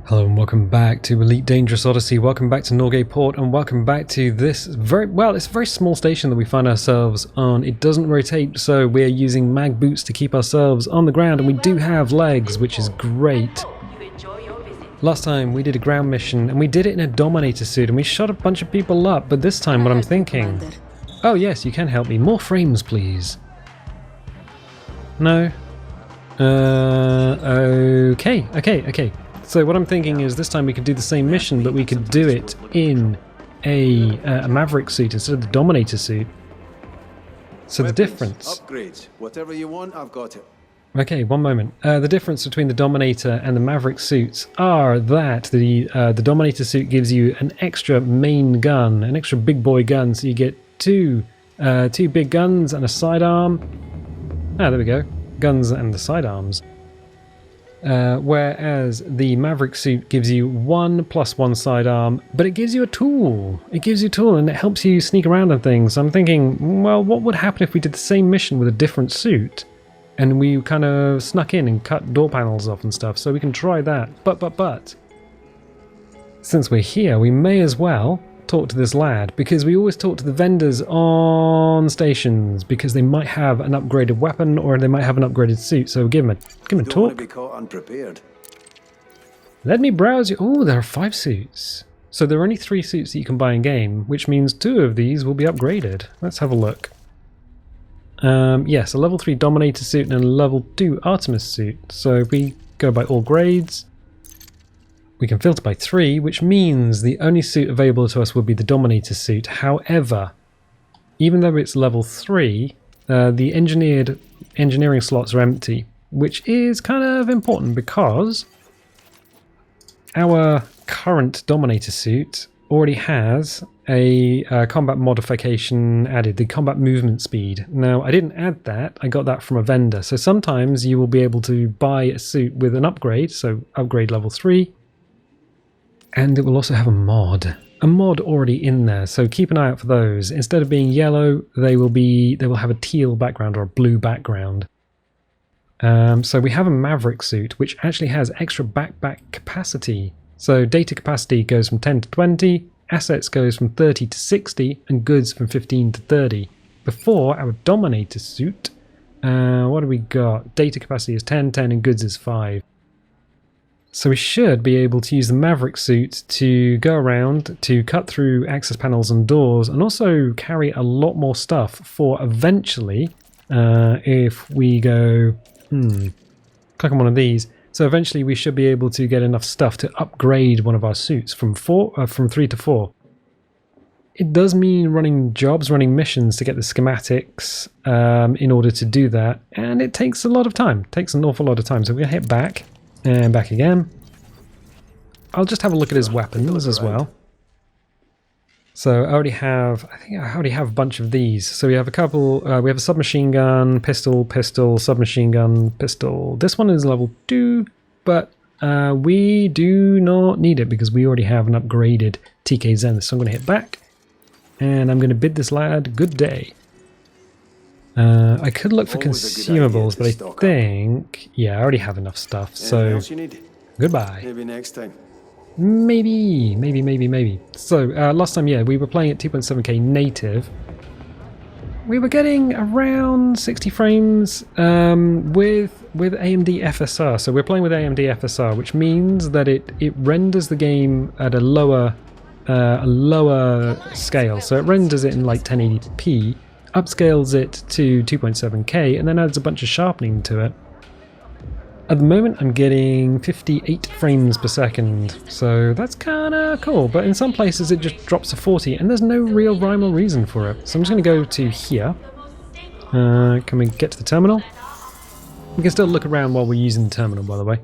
Hello and welcome back to Elite Dangerous Odyssey, welcome back to Norgay Port, and welcome back to this it's a very small station that we find ourselves on. It doesn't rotate, so we're using mag boots to keep ourselves on the ground, and we do have legs, which is great. Last time we did a ground mission, and we did it in a Dominator suit, and we shot a bunch of people up, but this time what I'm thinking... Oh yes, you can help me. More frames, please. No? Okay. So what I'm thinking is this time we could do the same mission, but we could do it in a Maverick suit instead of the Dominator suit. So the difference... Upgrades. Whatever you want, I've got it. Okay, one moment. The difference between the Dominator and the Maverick suits are that the Dominator suit gives you an extra main gun, an extra big boy gun, so you get two big guns and a sidearm. Ah, there we go. Guns and the sidearms. Whereas the Maverick suit gives you 1 + 1 sidearm, but it gives you a tool. It gives you a tool and it helps you sneak around and things. So I'm thinking, well, what would happen if we did the same mission with a different suit? And we kind of snuck in and cut door panels off and stuff, so we can try that. But, since we're here, we may as well talk to this lad, because we always talk to the vendors on stations, because they might have an upgraded weapon or they might have an upgraded suit, so give him a talk. Don't want to be caught unprepared. Let me browse you. Oh, there are 5 suits. So there are only 3 suits that you can buy in game, which means 2 of these will be upgraded. Let's have a look. Yes, a level 3 Dominator suit and a level 2 Artemis suit. So if we go by all grades, we can filter by 3, which means the only suit available to us would be the Dominator suit. However, even though it's level 3, the engineering slots are empty, which is kind of important because our current Dominator suit already has a combat modification added, the combat movement speed. Now, I didn't add that, I got that from a vendor. So sometimes you will be able to buy a suit with an upgrade, so upgrade level 3, and it will also have a mod already in there, so keep an eye out for those. Instead of being yellow, they will have a teal background or a blue background. So we have a Maverick suit, which actually has extra backpack capacity. So data capacity goes from 10 to 20, assets goes from 30 to 60, and goods from 15 to 30. Before our Dominator suit, what do we got? Data capacity is 10, and goods is 5. So we should be able to use the Maverick suit to go around, to cut through access panels and doors, and also carry a lot more stuff for eventually, if we go, click on one of these, so eventually we should be able to get enough stuff to upgrade one of our suits from 3 to 4. It does mean running jobs, running missions to get the schematics in order to do that, and it takes a lot of time, takes an awful lot of time. So we're going to hit back. And back again. I'll just have a look at his weapons as well. So I think I already have a bunch of these. So we have a couple, we have a submachine gun, pistol, submachine gun, pistol. This one is level 2, but we do not need it because we already have an upgraded TK Zenith. So I'm going to hit back, and I'm going to bid this lad good day. I could look for consumables, but I think... Yeah, I already have enough stuff, so... Goodbye. Maybe next time. Maybe. So, last time, yeah, we were playing at 2.7K native. We were getting around 60 frames with AMD FSR. So we're playing with AMD FSR, which means that it renders the game at a lower scale. So it renders it in like 1080p. Upscales it to 2.7K and then adds a bunch of sharpening to it. At the moment I'm getting 58 frames per second, so that's kinda cool, but in some places it just drops to 40 and there's no real rhyme or reason for it. So I'm just going to go to here. Can we get to the terminal? We can still look around while we're using the terminal, by the way.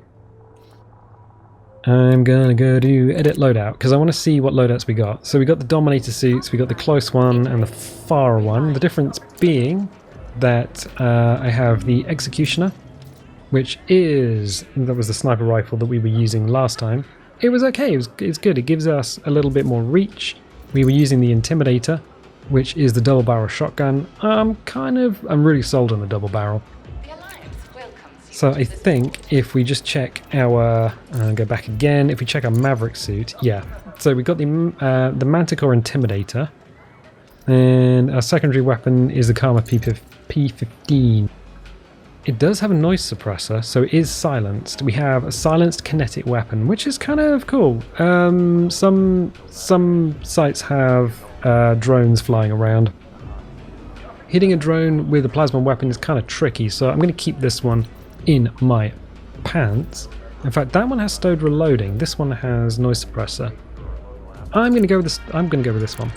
I'm gonna go to edit loadout because I want to see what loadouts we got. So we got the Dominator suits, we got the close one and the far one. The difference being that I have the Executioner, which that was the sniper rifle that we were using last time. It was okay, it's good. It gives us a little bit more reach. We were using the Intimidator, which is the double barrel shotgun. I'm really sold on the double barrel. So I think if we just check our, go back again, if we check our Maverick suit, yeah. So we've got the Manticore Intimidator, and our secondary weapon is the Karma P15. It does have a noise suppressor, so it is silenced. We have a silenced kinetic weapon, which is kind of cool. Some sites have drones flying around. Hitting a drone with a plasma weapon is kind of tricky, so I'm going to keep this one in my pants. In fact, that one has stowed reloading. This one has noise suppressor. I'm going to go with this. I'm going to go with this one.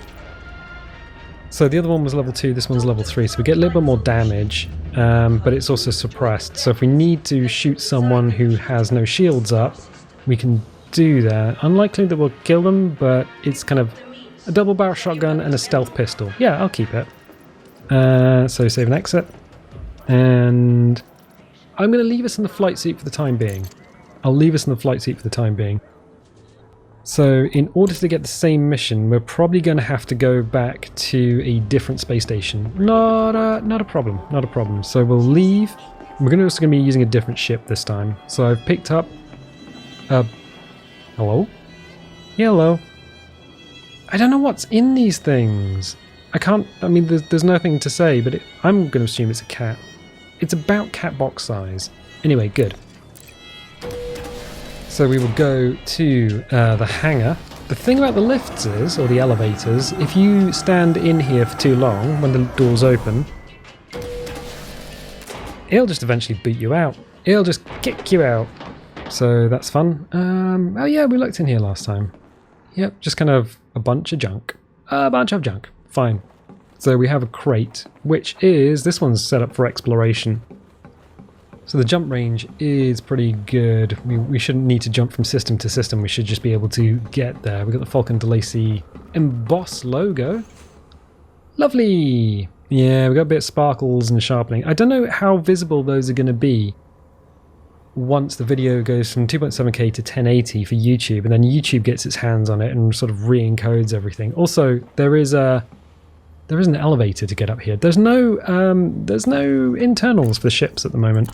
So the other one was level 2. This one's level 3. So we get a little bit more damage, but it's also suppressed. So if we need to shoot someone who has no shields up, we can do that. Unlikely that we'll kill them, but it's kind of a double barrel shotgun and a stealth pistol. Yeah, I'll keep it. So save and exit, and I'm going to leave us in the flight suit for the time being. I'll leave us in the flight suit for the time being. So in order to get the same mission, we're probably going to have to go back to a different space station. Not a problem, not a problem. So we'll leave. We're also going to be using a different ship this time. So I've picked up... hello? Yeah, hello. I don't know what's in these things. I mean, there's nothing to say, but I'm going to assume it's a cat. It's about cat box size. Anyway, good. So we will go to the hangar. The thing about the lifts is, or the elevators, if you stand in here for too long, when the doors open, it'll just eventually boot you out. It'll just kick you out. So that's fun. Oh yeah, we looked in here last time. Yep, just kind of a bunch of junk. A bunch of junk. Fine. So we have a crate, which is, this one's set up for exploration. So the jump range is pretty good. We shouldn't need to jump from system to system. We should just be able to get there. We've got the Falcon DeLacy emboss logo. Lovely! Yeah, we've got a bit of sparkles and sharpening. I don't know how visible those are going to be once the video goes from 2.7K to 1080 for YouTube, and then YouTube gets its hands on it and sort of re-encodes everything. Also, there is an elevator to get up here. There's no internals for the ships at the moment,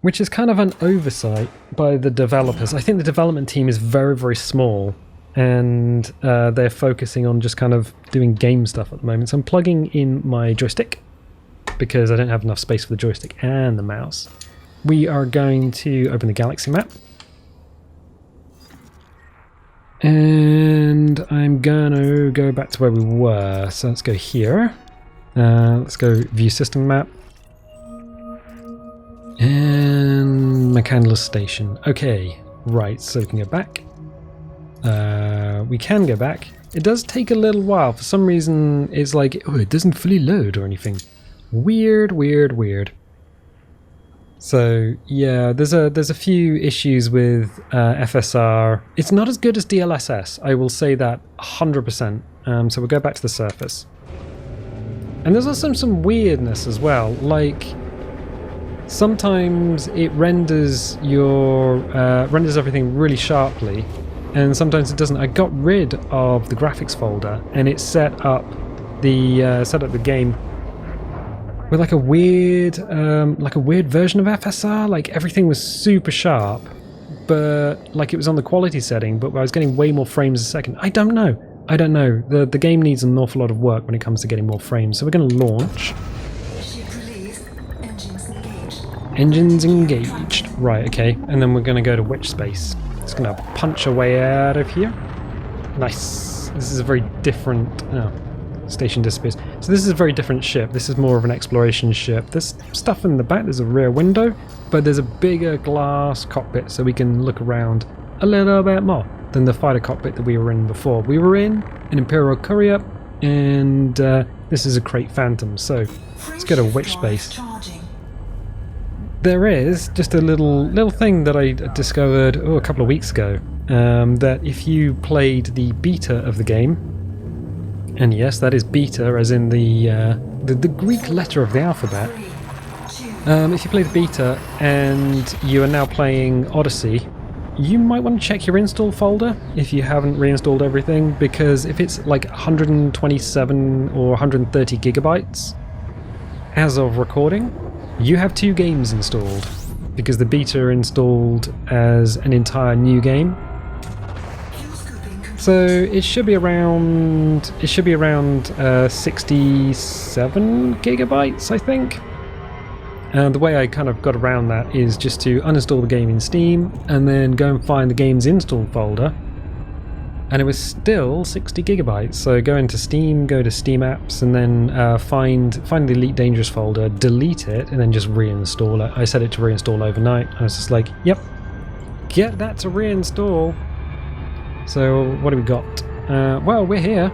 which is kind of an oversight by the developers. I think the development team is very, very small, and they're focusing on just kind of doing game stuff at the moment. So I'm plugging in my joystick because I don't have enough space for the joystick and the mouse. We are going to open the galaxy map. And I'm gonna go back to where we were. So let's go here. Let's go view system map. And McCandless Station. Okay, right, so we can go back. We can go back. It does take a little while. For some reason, it's like, oh, it doesn't fully load or anything. Weird, weird, weird. So yeah, there's a few issues with FSR. It's not as good as DLSS, I will say that 100%. So we'll go back to the surface. And there's also some weirdness as well, like sometimes it renders everything really sharply, and sometimes it doesn't. I got rid of the graphics folder, and it set up the game with like a weird version of FSR. Like everything was super sharp, but like it was on the quality setting, but I was getting way more frames a second. I don't know. The game needs an awful lot of work when it comes to getting more frames. So we're going to launch. Engines engaged. Right, okay. And then we're going to go to witch space. Just going to punch our way out of here. Nice. This is a very different... Oh. Station disappears. So this is a very different ship. This is more of an exploration ship. There's stuff in the back. There's a rear window, but there's a bigger glass cockpit so we can look around a little bit more than the fighter cockpit that we were in before. We were in an Imperial Courier, and this is a Crate Phantom. So let's go to witch space. There is just a little thing that I discovered a couple of weeks ago, that if you played the beta of the game, and yes, that is beta, as in the Greek letter of the alphabet. If you play the beta and you are now playing Odyssey, you might want to check your install folder if you haven't reinstalled everything, because if it's like 127 or 130 gigabytes as of recording, You have 2 games installed, because the beta are installed as an entire new game. So it should be around 67 gigabytes, I think. And the way I kind of got around that is just to uninstall the game in Steam and then go and find the game's install folder. And it was still 60 gigabytes. So go into Steam, go to Steam Apps, and then find the Elite Dangerous folder, delete it, and then just reinstall it. I set it to reinstall overnight. I was just like, yep, get that to reinstall. So what do we got? Well, we're here.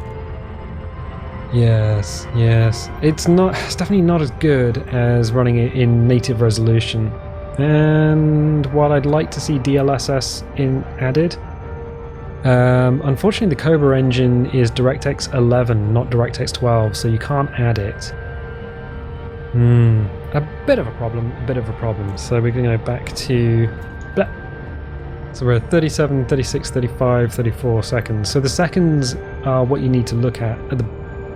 Yes. It's definitely not as good as running it in native resolution. And while I'd like to see DLSS added, unfortunately the Cobra engine is DirectX 11, not DirectX 12, so you can't add it. A bit of a problem. So we're going to go back to... So we're at 37, 36, 35, 34 seconds. So the seconds are what you need to look at the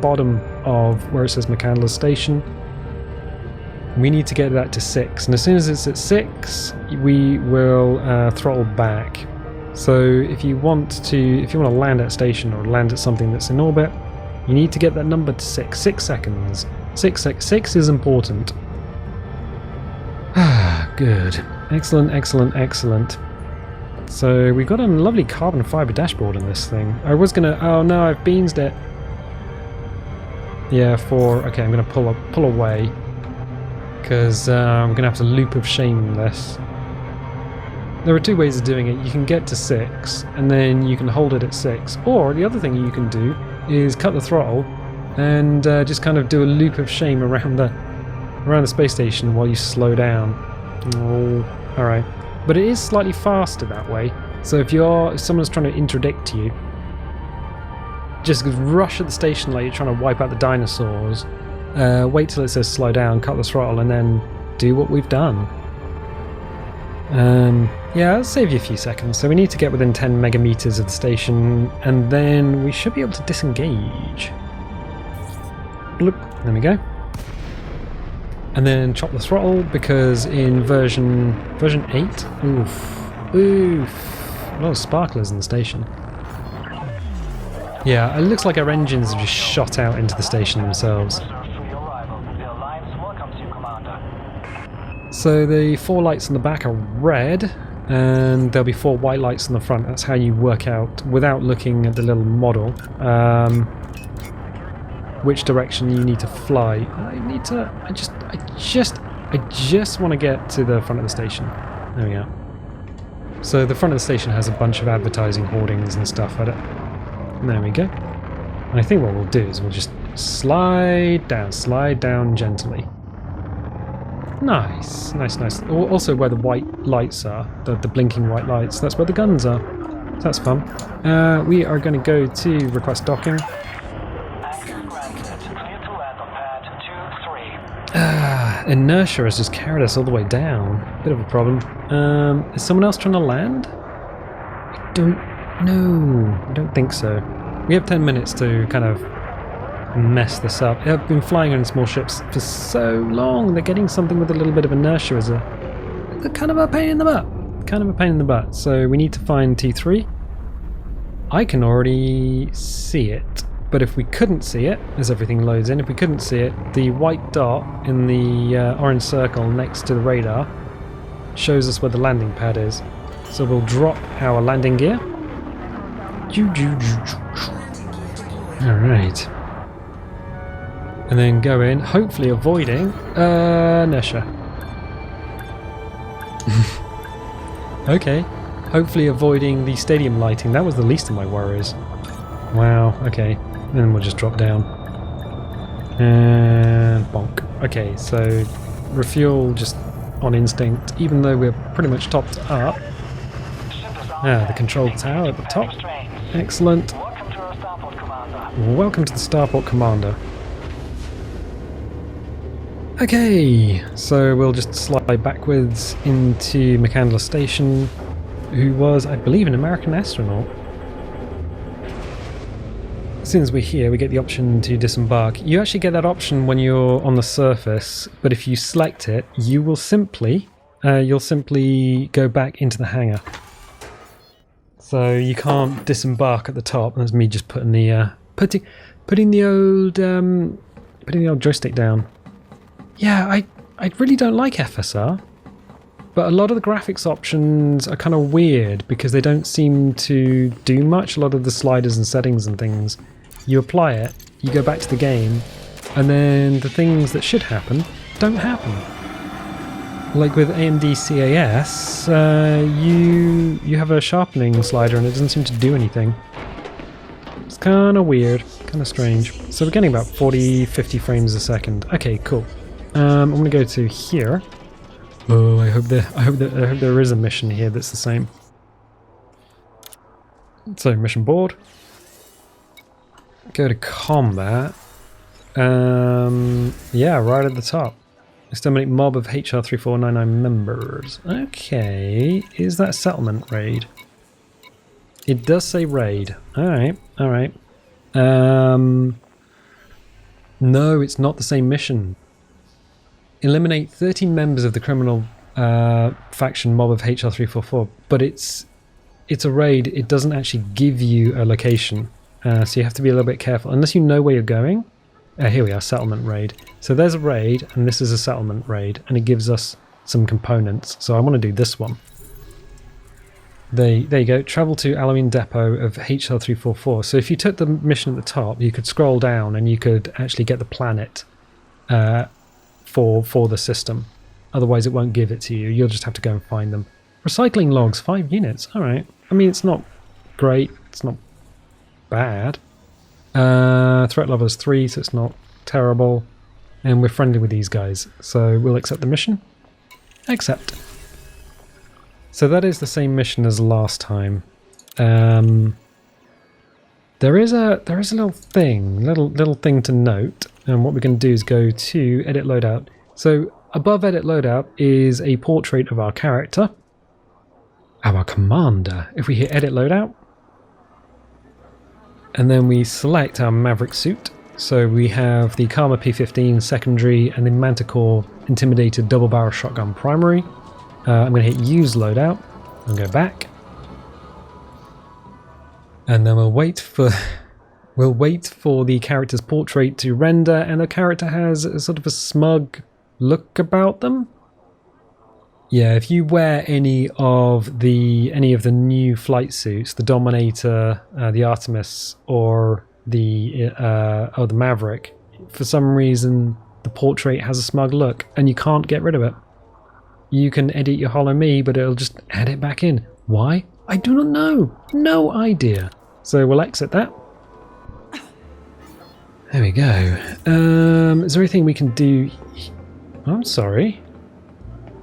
bottom of where it says McCandless Station. We need to get that to 6, and as soon as it's at 6, we will throttle back. So if you want to land at a station or land at something that's in orbit, you need to get that number to 6 seconds. 6 is important. Good. Excellent. So we've got a lovely carbon fiber dashboard on this thing. I was gonna... Oh no, I've beansed it. Yeah, 4. Okay, I'm gonna pull away because I'm gonna have to loop of shame this. There are 2 ways of doing it. You can get to 6 and then you can hold it at 6, or the other thing you can do is cut the throttle and just kind of do a loop of shame around the space station while you slow down. Oh, all right. But it is slightly faster that way. So if someone's trying to interdict you, just rush at the station like you're trying to wipe out the dinosaurs. Wait till it says slow down, cut the throttle, and then do what we've done. Yeah, that'll save you a few seconds. So we need to get within 10 megameters of the station, and then we should be able to disengage. Bloop, there we go. And then chop the throttle, because in version 8, oof, a lot of sparklers in the station. Yeah, it looks like our engines have just shot out into the station themselves. So the 4 lights on the back are red, and there'll be 4 white lights on the front. That's how you work out, without looking at the little model, which direction you need to fly. I just want to get to the front of the station. There we go. So the front of the station has a bunch of advertising hoardings and stuff at it. There we go. And I think what we'll do is we'll just slide down gently. Nice. Also where the white lights are, the blinking white lights, that's where the guns are. So that's fun. We are going to go to request docking. Inertia has just carried us all the way down. Bit of a problem. Is someone else trying to land? I don't know. I don't think so. We have 10 minutes to kind of mess this up. I've been flying on small ships for so long. They're getting something with a little bit of inertia as a kind of a pain in the butt. So we need to find T3. I can already see it. But if we couldn't see it, as everything loads in, if we couldn't see it, the white dot in the orange circle next to the radar shows us where the landing pad is. So we'll drop our landing gear. Alright. And then go in, hopefully avoiding inertia. Okay. Hopefully avoiding the stadium lighting. That was the least of my worries. Wow, okay. Then we'll just drop down. And bonk. Okay, so refuel just on instinct, even though we're pretty much topped up. The control tower at the top. Excellent. Welcome to the Starport Commander. Okay, so we'll just slide backwards into McCandless Station, who was, I believe, an American astronaut. as soon as we're here, we get the option to disembark. You actually get that option when you're on the surface, but if you select it, you will simply, you'll simply go back into the hangar. So you can't disembark at the top. That's me just putting the putting the old joystick down. Yeah, I really don't like FSR, but a lot of the graphics options are kind of weird because they don't seem to do much. A lot of the sliders and settings and things, you apply it, you go back to the game, and then the things that should happen don't happen. Like with AMD CAS, you have a sharpening slider and it doesn't seem to do anything. It's kind of weird, kind of strange. So we're getting about 40-50 frames a second. Okay, cool. I'm going to go to here. Oh, I hope there is a mission here that's the same. So mission board. Go to combat. Yeah, right at the top. Exterminate mob of HR3499 members. Okay, is that settlement raid? It does say raid. Alright, alright. No, it's not the same mission. Eliminate 13 members of the criminal faction mob of HR344, but it's a raid. It doesn't actually give you a location, so you have to be a little bit careful. Unless you know where you're going. Here we are, settlement raid. So there's a raid, and this is a settlement raid, and it gives us some components. So I want to do this one. There you go. Travel to Halloween Depot of HR344. So if you took the mission at the top, you could scroll down, and you could actually get the planet for the system. Otherwise, it won't give it to you. You'll just have to go and find them. Recycling logs, 5 units. All right. I mean, it's not great. It's not bad. Threat level is 3, so it's not terrible. And we're friendly with these guys, so we'll accept the mission. Accept. So that is the same mission as last time. There is a little thing to note, and what we're going to do is go to edit loadout. So above edit loadout is a portrait of our character, our commander. If we hit edit loadout, and then we select our Maverick suit. So we have the Karma P15 secondary and the Manticore Intimidated double barrel shotgun primary. I'm going to hit use loadout and go back. And then we'll wait for the character's portrait to render, and the character has a sort of a smug look about them. Yeah, if you wear any of the new flight suits, the Dominator, the Artemis, or the Maverick, for some reason the portrait has a smug look, and you can't get rid of it. You can edit your Hollow Me, but it'll just add it back in. Why? I do not know. No idea. So we'll exit that. There we go. Is there anything we can do? I'm sorry.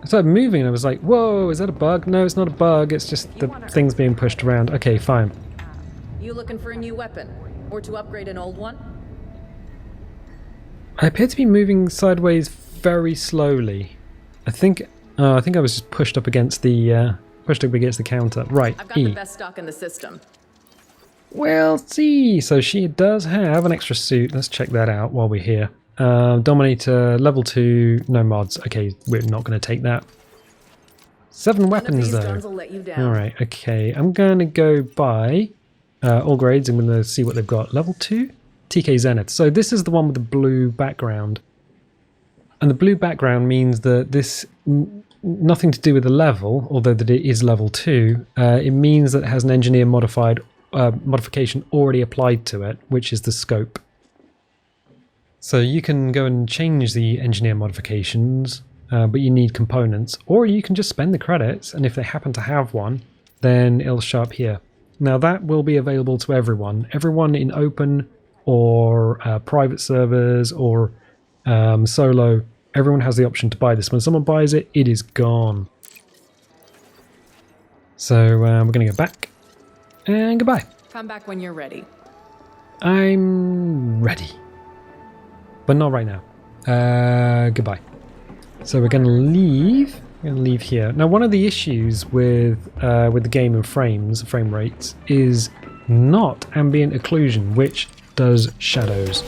I started moving and I was like, whoa, is that a bug? No, it's not a bug, it's just the things being pushed around. Okay, fine. You looking for a new weapon? Or to upgrade an old one? I appear to be moving sideways very slowly. I think I was just pushed up against the counter. Right, I've got E. the best stock in the system. Well, see, so she does have an extra suit. Let's check that out while we're here. Dominator, level 2, no mods. Okay, we're not going to take that. 7 weapons, though. Guns will let you down. Alright, okay. I'm going to go by all grades. I'm going to see what they've got. Level 2? TK Zenith. So this is the one with the blue background. And the blue background means that this... nothing to do with the level, although that it is level 2. It means that it has an engineer modification already applied to it, which is the scope. So you can go and change the engineer modifications, but you need components, or you can just spend the credits, and if they happen to have one, then it'll show up here. Now that will be available to everyone in open or private servers or solo. Everyone has the option to buy this. When someone buys it, it is gone. So we're going to go back, and goodbye. Come back when you're ready. I'm ready. But not right now. Goodbye. So we're going to leave. We're going to leave here. Now, one of the issues with the game and frame rates is not ambient occlusion, which does shadows.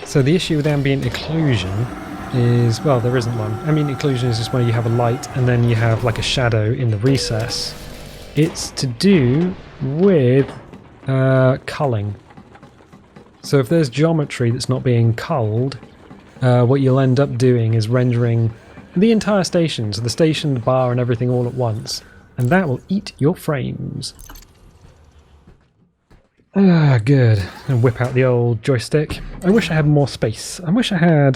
So the issue with ambient occlusion is, well, there isn't one. Ambient occlusion is just where you have a light and then you have like a shadow in the recess. It's to do with culling. So if there's geometry that's not being culled, what you'll end up doing is rendering the entire station, so the station, the bar and everything all at once, and that will eat your frames. Ah, good. And whip out the old joystick. I wish I had more space. I wish I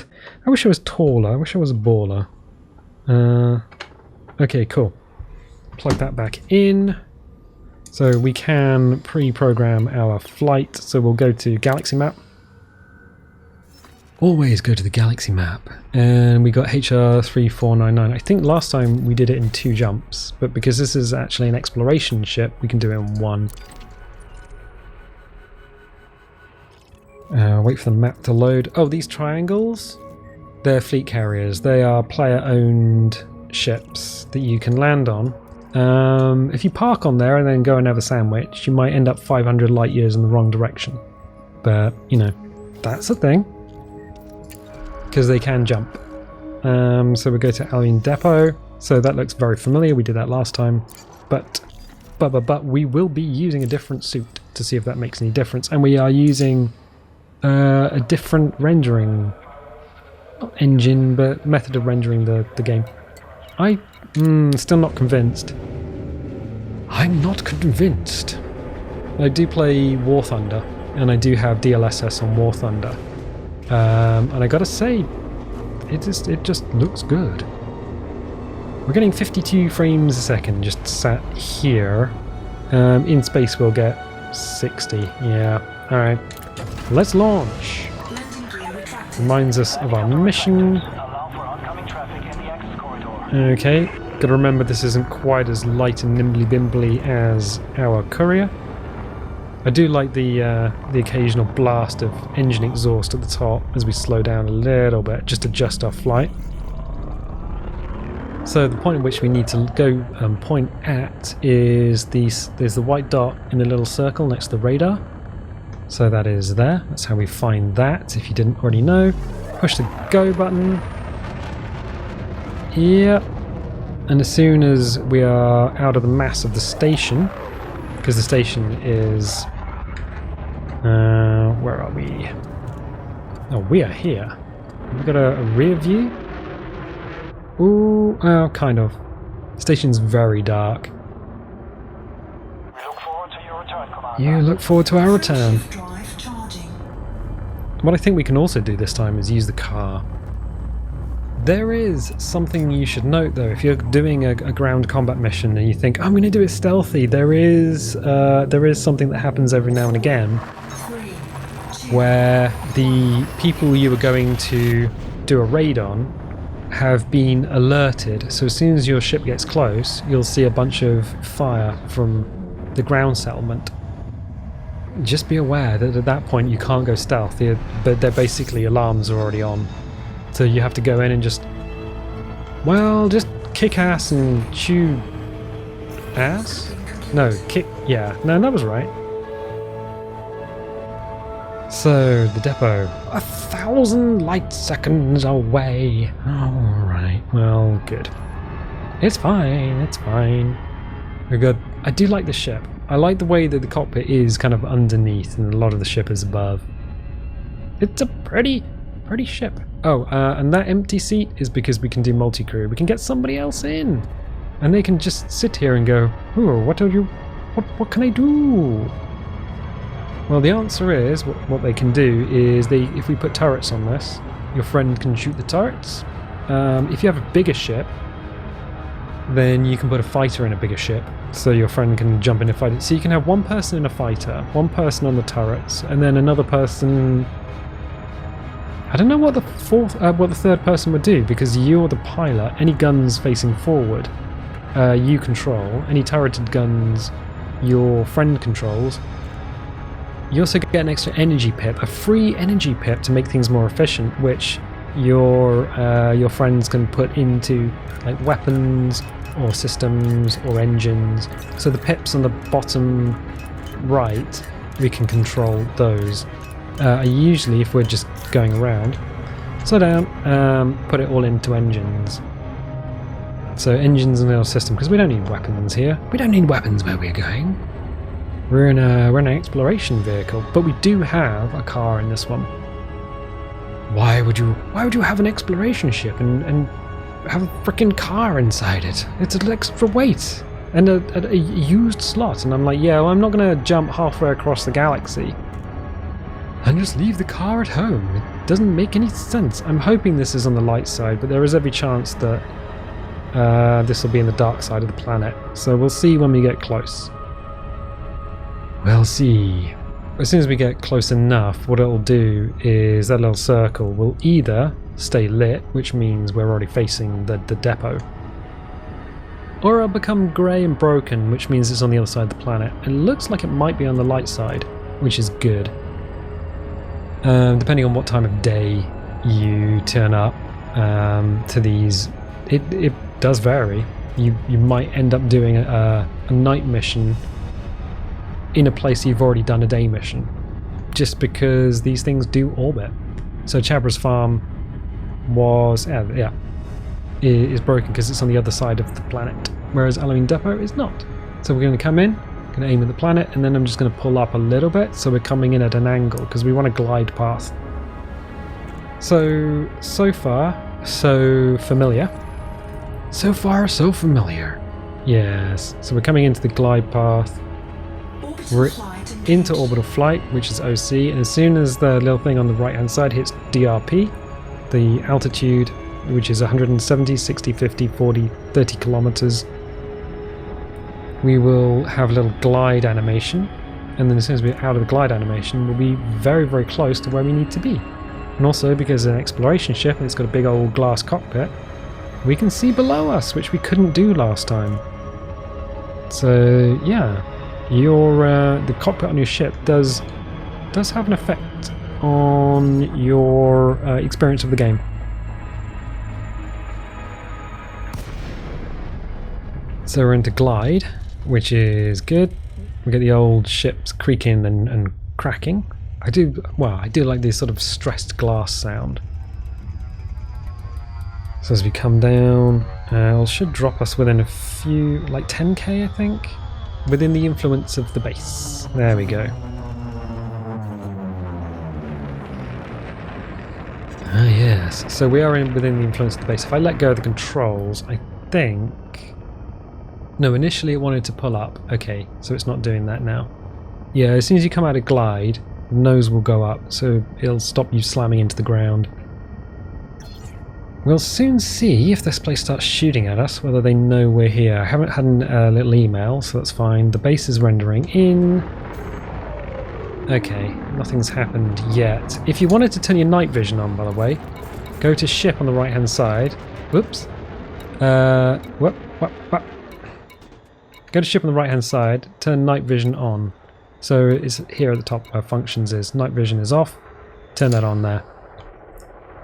was taller. I wish I was a baller. Okay, cool. Plug that back in. So we can pre-program our flight. So we'll go to Galaxy Map. Always go to the Galaxy Map. And we got HR3499. I think last time we did it in 2 jumps, but because this is actually an exploration ship, we can do it in 1. Wait for the map to load. Oh, these triangles? They're fleet carriers. They are player-owned ships that you can land on. If you park on there and then go and have a sandwich, you might end up 500 light years in the wrong direction. But, you know, that's a thing. Because they can jump. So we go to Alien Depot. So that looks very familiar. We did that last time. But we will be using a different suit to see if that makes any difference. And we are using a different rendering, not engine, but method of rendering the game. Still not convinced. I'm not convinced. I do play War Thunder, and I do have DLSS on War Thunder, and I gotta say, it just looks good. We're getting 52 frames a second just sat here. In space we'll get 60. Yeah. All right. Let's launch. Reminds us of our mission. Okay, gotta remember this isn't quite as light and nimbly-bimbly as our courier. I do like the occasional blast of engine exhaust at the top as we slow down a little bit, just adjust our flight. So the point at which we need to go point at is there's the white dot in the little circle next to the radar. So that is there. That's how we find that, if you didn't already know. Push the go button. Yep. And as soon as we are out of the mass of the station, because the station is... where are we? Oh, we are here. We've got a rear view. Ooh, kind of. The station's very dark. You look forward to our return. What I think we can also do this time is use the car. There is something you should note though. If you're doing a ground combat mission and you think, I'm going to do it stealthy, there is something that happens every now and again where the people you were going to do a raid on have been alerted. So as soon as your ship gets close, you'll see a bunch of fire from the ground settlement. Just be aware that at that point you can't go stealth, but they're basically alarms are already on. So you have to go in and just kick ass and chew ass? No, yeah, no, that was right. So, the depot, 1,000 light seconds away. Alright, well, good. It's fine. We're good. I do like the ship. I like the way that the cockpit is kind of underneath and a lot of the ship is above. It's a pretty ship. Oh, and that empty seat is because we can do multi-crew. We can get somebody else in. And they can just sit here and go, oh, what can I do? Well, the answer is, what they can do is, if we put turrets on this, your friend can shoot the turrets. If you have a bigger ship, then you can put a fighter in a bigger ship, so your friend can jump in and fight it. So you can have one person in a fighter, one person on the turrets, and then another person... I don't know what the third person would do, because you're the pilot. Any guns facing forward, you control. Any turreted guns, your friend controls. You also get an extra energy pip, a free energy pip to make things more efficient, which your friends can put into like weapons or systems or engines. So the pips on the bottom right we can control those. Usually, if we're just going around, slow down, put it all into engines. So engines in our system, because we don't need weapons here. We don't need weapons where we're going. We're in an exploration vehicle, but we do have a car in this one. Why would you have an exploration ship and have a freaking car inside it? It's an extra weight and a used slot. And I'm like, yeah, well, I'm not going to jump halfway across the galaxy and just leave the car at home. It doesn't make any sense. I'm hoping this is on the light side, but there is every chance that this will be in the dark side of the planet. So we'll see when we get close. We'll see. As soon as we get close enough, what it'll do is that little circle will either stay lit, which means we're already facing the depot, or it'll become grey and broken, which means it's on the other side of the planet. It looks like it might be on the light side, which is good. Depending on what time of day you turn up to these, it does vary. You might end up doing a night mission in a place you've already done a day mission, just because these things do orbit. So Chabra's farm was is broken because it's on the other side of the planet, whereas Alameen Depot is not. So we're going to come in, going to aim at the planet, and then I'm just going to pull up a little bit so we're coming in at an angle because we want a glide path. So far so familiar. So far so familiar. Yes. So we're coming into the glide path. We're into orbital flight, which is OC, and as soon as the little thing on the right hand side hits DRP, the altitude, which is 170, 60, 50, 40, 30 kilometers, we will have a little glide animation, and then as soon as we're out of the glide animation, we'll be very, very close to where we need to be. And also, because it's an exploration ship and it's got a big old glass cockpit, we can see below us, which we couldn't do last time. So yeah, the cockpit on your ship does have an effect on your experience of the game. So we're into glide, which is good. We get the old ships creaking and cracking. I do like this sort of stressed glass sound. So as we come down, it should drop us within a few, like 10k I think, within the influence of the base. There we go. Ah yes, so we are within the influence of the base. If I let go of the controls, I think... No, initially it wanted to pull up. Okay, so it's not doing that now. Yeah, as soon as you come out of glide, the nose will go up, so it'll stop you slamming into the ground. We'll soon see if this place starts shooting at us, whether they know we're here. I haven't had a little email, so that's fine. The base is rendering in. Okay, nothing's happened yet. If you wanted to turn your night vision on, by the way, go to ship on the right hand side. Whoops. Go to ship on the right hand side, turn night vision on. So it's here at the top where functions is. Night vision is off. Turn that on there.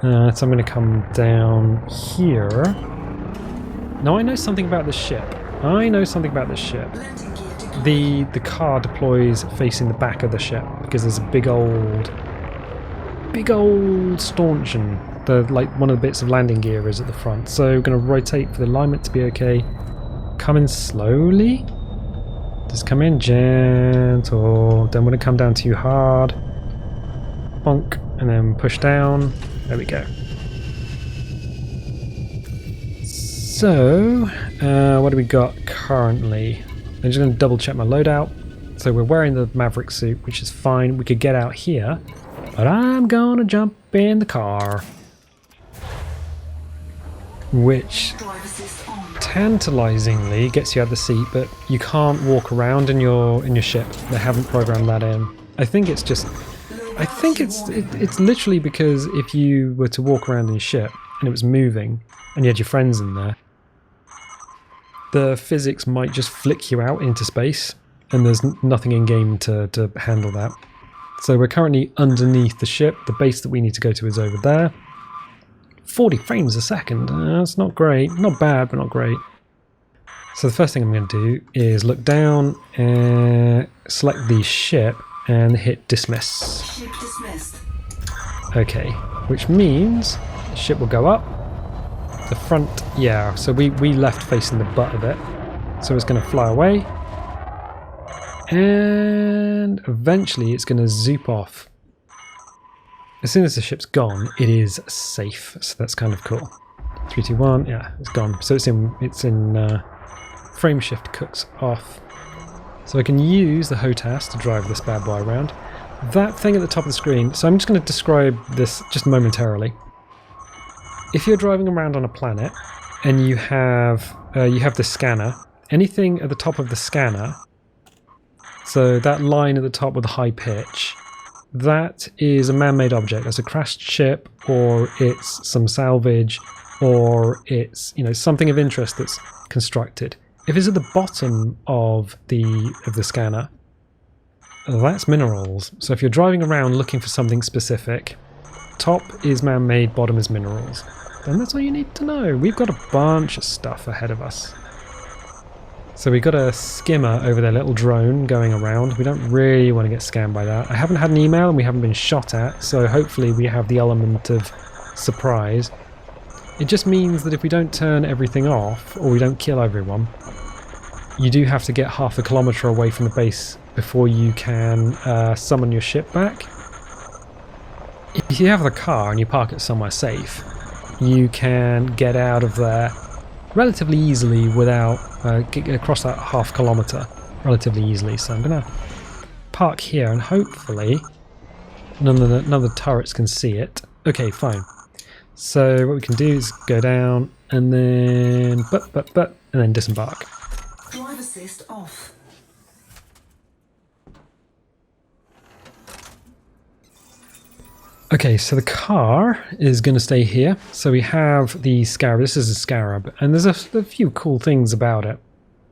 So I'm going to come down here. Now I know something about this ship. The car deploys facing the back of the ship because there's a big old stanchion. Like one of the bits of landing gear is at the front. So we're going to rotate for the alignment to be okay. Come in slowly. Just come in gentle. Don't want to come down too hard. Bonk, and then push down. There we go. So, what do we got currently? I'm just going to double check my loadout. So we're wearing the Maverick suit, which is fine. We could get out here, but I'm going to jump in the car. Which tantalizingly gets you out of the seat, but you can't walk around in your ship. They haven't programmed that in. I think it's literally because if you were to walk around in your ship and it was moving and you had your friends in there, the physics might just flick you out into space and there's nothing in game to handle that. So we're currently underneath the ship. The base that we need to go to is over there. 40 frames a second. That's not great. Not bad, but not great. So the first thing I'm going to do is look down and select the ship and hit dismiss. Ship dismissed. Okay, which means the ship will go up. The front, yeah, so we left facing the butt of it. So it's going to fly away. And eventually it's going to zoop off. As soon as the ship's gone, it is safe. So that's kind of cool. 3, 2, 1, yeah, it's gone. So it's in frame shift cooks off. So I can use the HOTAS to drive this bad boy around. That thing at the top of the screen, so I'm just going to describe this just momentarily. If you're driving around on a planet and you have the scanner, anything at the top of the scanner, so that line at the top with the high pitch, that is a man-made object. That's a crashed ship, or it's some salvage, or it's something of interest that's constructed. If it's at the bottom of the scanner, that's minerals. So if you're driving around looking for something specific, top is man-made, bottom is minerals. And that's all you need to know. We've got a bunch of stuff ahead of us. So we've got a skimmer over their little drone going around. We don't really want to get scanned by that. I haven't had an email and we haven't been shot at, so hopefully we have the element of surprise. It just means that if we don't turn everything off, or we don't kill everyone, you do have to get half a kilometre away from the base before you can summon your ship back. If you have the car and you park it somewhere safe, you can get out of there relatively easily without across that half kilometre relatively easily. So I'm going to park here and hopefully none of the turrets can see it. Okay, fine. So what we can do is go down and then and then disembark. Drive assist off. Okay, so the car is going to stay here. So we have the Scarab. This is a Scarab, and there's a few cool things about it.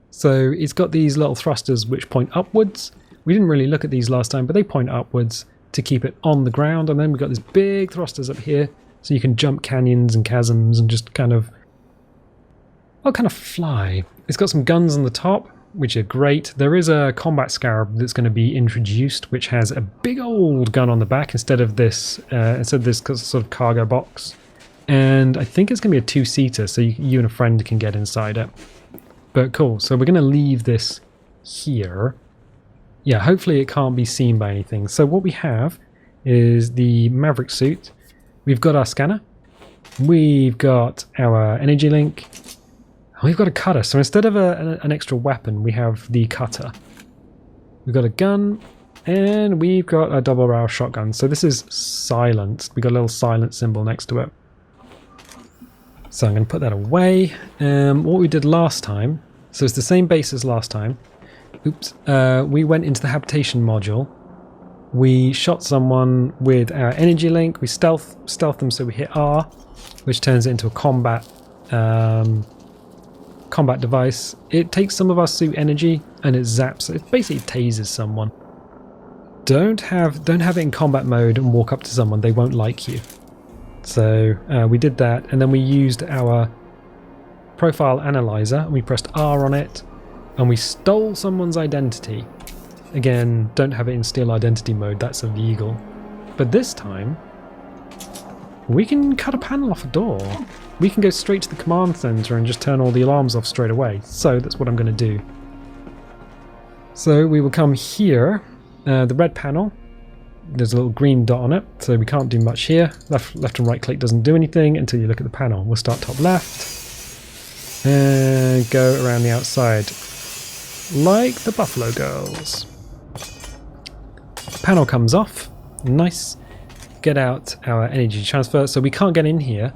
So it's got these little thrusters which point upwards. We didn't really look at these last time, but they point upwards to keep it on the ground. And then we've got these big thrusters up here, so you can jump canyons and chasms and just kind of fly. It's got some guns on the top, which are great. There is a combat Scarab that's going to be introduced, which has a big old gun on the back instead of this sort of cargo box. And I think it's going to be a two-seater, so you and a friend can get inside it. But cool. So we're going to leave this here. Yeah, hopefully it can't be seen by anything. So what we have is the Maverick suit. We've got our scanner. We've got our energy link. We've got a cutter, so instead of an extra weapon, we have the cutter. We've got a gun, and we've got a double-barrel shotgun. So this is silenced. We've got a little silent symbol next to it. So I'm going to put that away. What we did last time, so it's the same base as last time. Oops. We went into the habitation module. We shot someone with our energy link. We stealthed them, so we hit R, which turns it into a combat device. It takes some of our suit energy and it zaps. It basically tases someone. Don't have it in combat mode and walk up to someone. They won't like you. So we did that, and then we used our profile analyzer and we pressed R on it and we stole someone's identity. Again, don't have it in steal identity mode. That's illegal. But this time we can cut a panel off a door. We can go straight to the command center and just turn all the alarms off straight away. So that's what I'm going to do. So we will come here. The red panel. There's a little green dot on it, so we can't do much here. Left and right click doesn't do anything until you look at the panel. We'll start top left and go around the outside like the Buffalo Girls. Panel comes off. Nice. Get out our energy transfer. So we can't get in here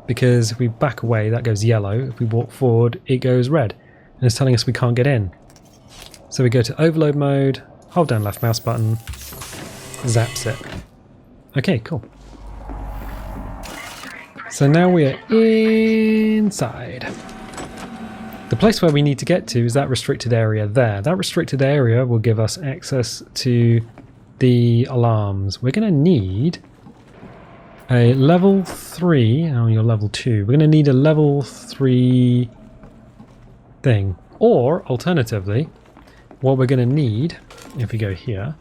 because if we back away, that goes yellow. If we walk forward, it goes red. And it's telling us we can't get in. So we go to overload mode, hold down left mouse button, zaps it. Okay, cool. So now we are inside. The place where we need to get to is that restricted area there. That restricted area will give us access to the alarms. We're going to need a level 3. Oh, you're level 2. We're going to need a level 3 thing. Or, alternatively, what we're going to need, if we go here,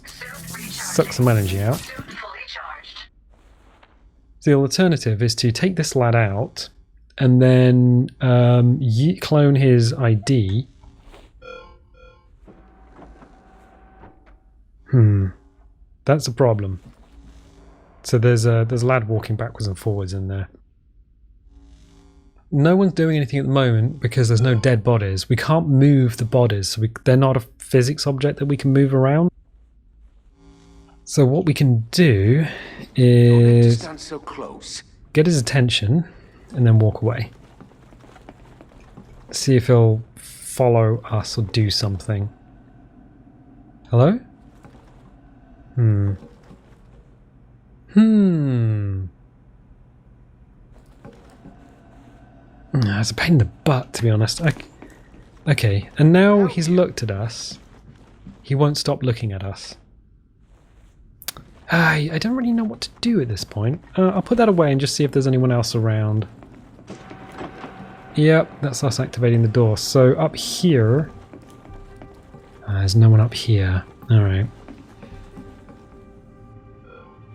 Suck some energy out. The alternative is to take this lad out and then clone his ID. That's a problem. So there's a lad walking backwards and forwards in there. No one's doing anything at the moment because there's no dead bodies. We can't move the bodies, so they're not a physics object that we can move around. So what we can do is Stand so close. get his attention and then walk away. See if he'll follow us or do something. Hello? It's a pain in the butt, to be honest. Okay, and now he's looked at us. He won't stop looking at us. I don't really know what to do at this point. I'll put that away and just see if there's anyone else around. Yep, that's us activating the door. So up here... there's no one up here. Alright.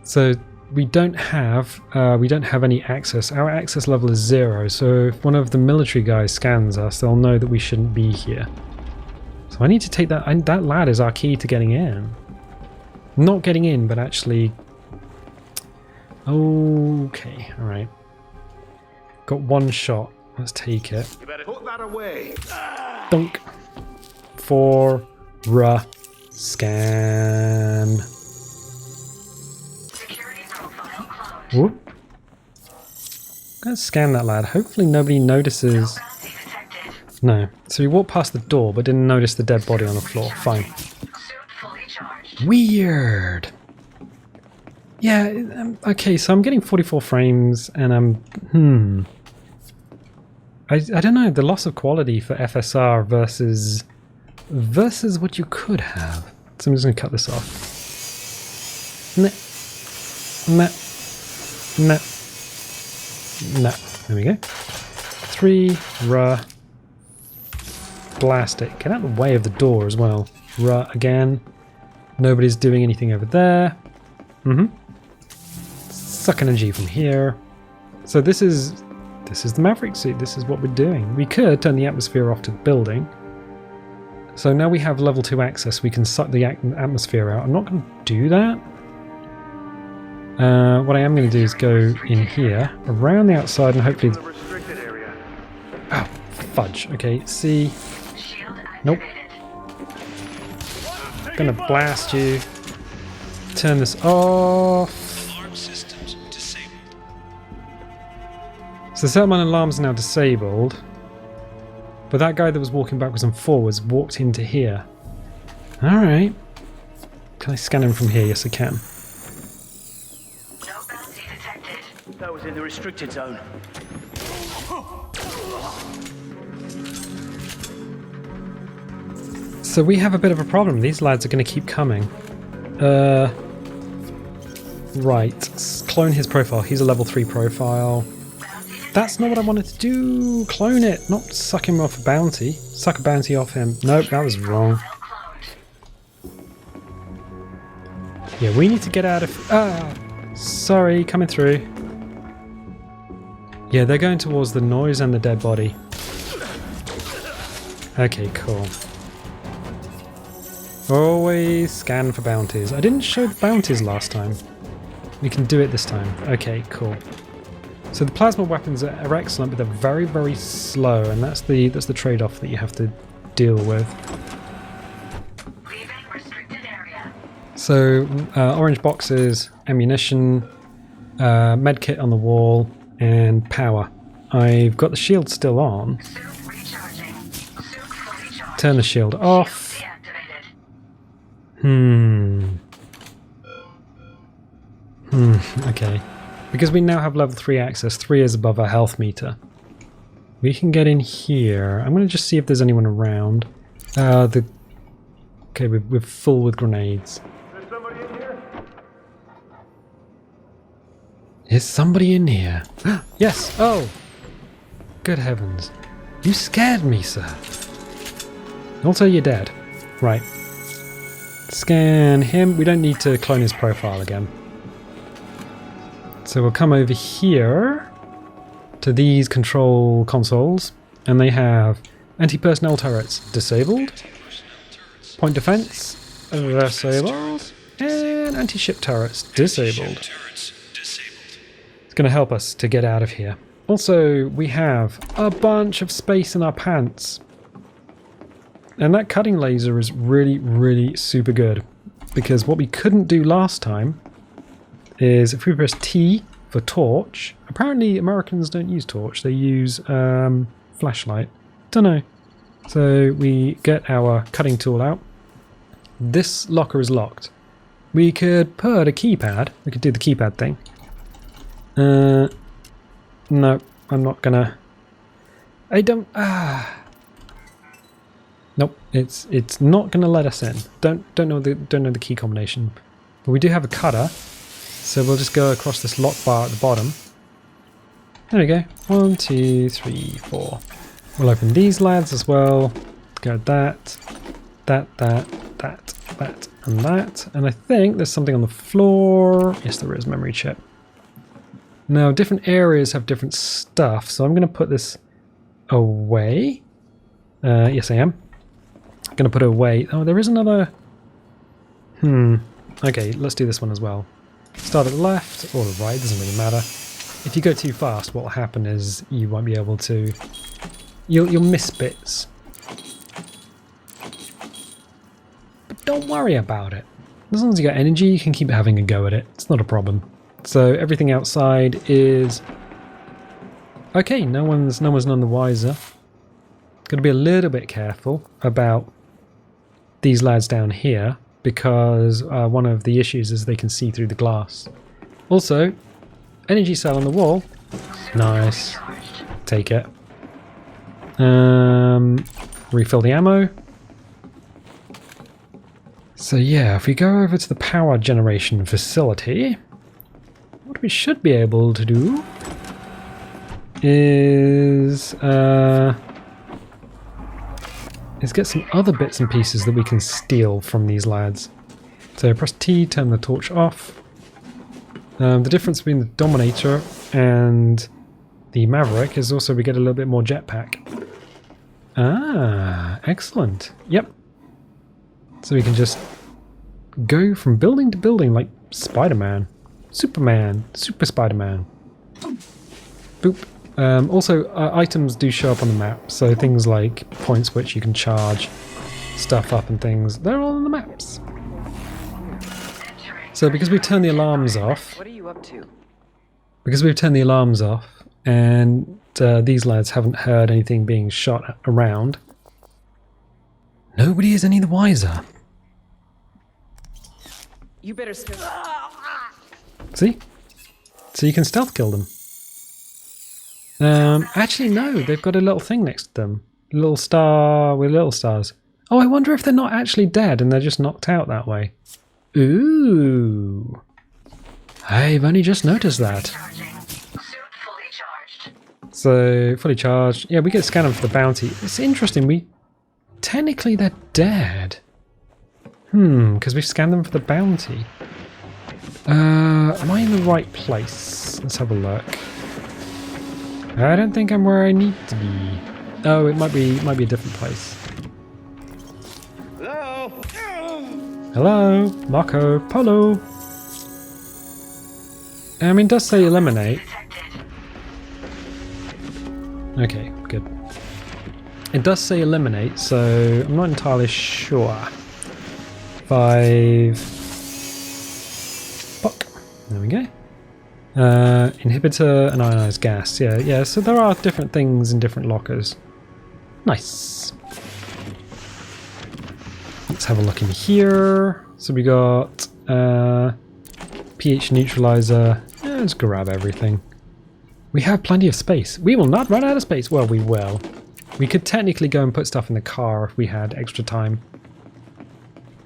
So we don't have any access. Our access level is 0, so if one of the military guys scans us, they'll know that we shouldn't be here. So I need to take that... that lad is our key to getting in. Not getting in, but actually... Okay, alright. Got one shot. Let's take it. You better put that away. Dunk. For scan. Whoop. Gonna scan that lad. Hopefully nobody notices. No. So we walked past the door but didn't notice the dead body on the floor. Fine. Weird. Yeah, okay, so I'm getting 44 frames and I'm... I don't know, the loss of quality for FSR versus what you could have. So I'm just going to cut this off. No. There we go. 3, blast it. Get out of the way of the door as well. Again. Nobody's doing anything over there. Suck energy from here. So this is the Maverick suit. This is what we're doing. We could turn the atmosphere off to the building. So now we have level 2 access. We can suck the atmosphere out. I'm not going to do that. What I am going to do is go in here, around the outside, and hopefully... Oh, fudge. Okay, see... Nope. Gonna blast you. Turn this off. So the settlement alarms are now disabled. But that guy that was walking backwards and forwards walked into here. Alright. Can I scan him from here? Yes, I can. No bounty detected. That was in the restricted zone. So we have a bit of a problem. These lads are going to keep coming. Right. Clone his profile. He's a level 3 profile. That's not what I wanted to do. Clone it. Not suck him off a bounty. Suck a bounty off him. Nope, that was wrong. Yeah, we need to get out of... sorry, coming through. Yeah, they're going towards the noise and the dead body. Okay, cool. Always scan for bounties. I didn't show the bounties last time. We can do it this time. Okay, cool. So the plasma weapons are excellent, but they're very, very slow, and that's the trade-off that you have to deal with. Leaving restricted area. So orange boxes, ammunition, medkit on the wall, and power. I've got the shield still on. Suit recharging. Suit fully charged. Turn the shield off. Deactivated. Okay. Because we now have level 3 access, 3 is above our health meter. We can get in here. I'm going to just see if there's anyone around. Okay, we're full with grenades. There's somebody in here? Is somebody in here? Yes! Oh! Good heavens. You scared me, sir. Also, you're dead. Right. Scan him. We don't need to clone his profile again. So we'll come over here to these control consoles, and they have anti-personnel turrets disabled, point defense disabled, and anti-ship turrets disabled. It's going to help us to get out of here. Also, we have a bunch of space in our pants. And that cutting laser is really, really super good. Because what we couldn't do last time is if we press T for torch. Apparently Americans don't use torch, they use flashlight. Don't know. So we get our cutting tool out. This locker is locked. We could put a keypad. We could do the keypad thing. No, I'm not gonna. I don't. Nope, it's not gonna let us in. Don't know the key combination. But we do have a cutter, so we'll just go across this lock bar at the bottom. There we go. 1, 2, 3, 4. We'll open these lads as well. Go that, and that. And I think there's something on the floor. Yes, there is. Memory chip. Now, different areas have different stuff, so I'm going to put this away. Yes, I am. I'm going to put it away. Oh, there is another... Okay, let's do this one as well. Start at the left or the right, doesn't really matter. If you go too fast, what will happen is you won't be able to... You'll miss bits. But don't worry about it. As long as you got energy, you can keep having a go at it. It's not a problem. So everything outside is okay. No one's none the wiser. Got to be a little bit careful about these lads down here because one of the issues is they can see through the glass. Also, energy cell on the wall. Nice. Take it. Refill the ammo. So yeah, if we go over to the power generation facility. What we should be able to do is get some other bits and pieces that we can steal from these lads. So press T, turn the torch off. The difference between the Dominator and the Maverick is also we get a little bit more jetpack. Ah, excellent. Yep. So we can just go from building to building like Spider-Man. Superman, Super Spider-Man. Boop. Also, items do show up on the map, so things like points which you can charge stuff up and things, they're all on the maps. So because we've turned the alarms off... What are you up to? Because we've turned the alarms off, and these lads haven't heard anything being shot around, nobody is any the wiser. You better start. See? So you can stealth kill them. Actually, no, they've got a little thing next to them. A little star with little stars. Oh, I wonder if they're not actually dead and they're just knocked out that way. Ooh. I've only just noticed that. So, fully charged. Yeah, we get scanned them for the bounty. It's interesting, technically they're dead. Because we've scanned them for the bounty. Am I in the right place? Let's have a look. I don't think I'm where I need to be. Oh, it might be a different place. Hello? Hello, Marco Polo. I mean, it does say eliminate. Okay, good. It does say eliminate, so I'm not entirely sure. 5. Fuck. There we go. Inhibitor and ionized gas. Yeah, so there are different things in different lockers. Nice. Let's have a look in here. So we got pH neutralizer. Yeah, let's grab everything. We have plenty of space. We will not run out of space. Well, we will. We could technically go and put stuff in the car if we had extra time.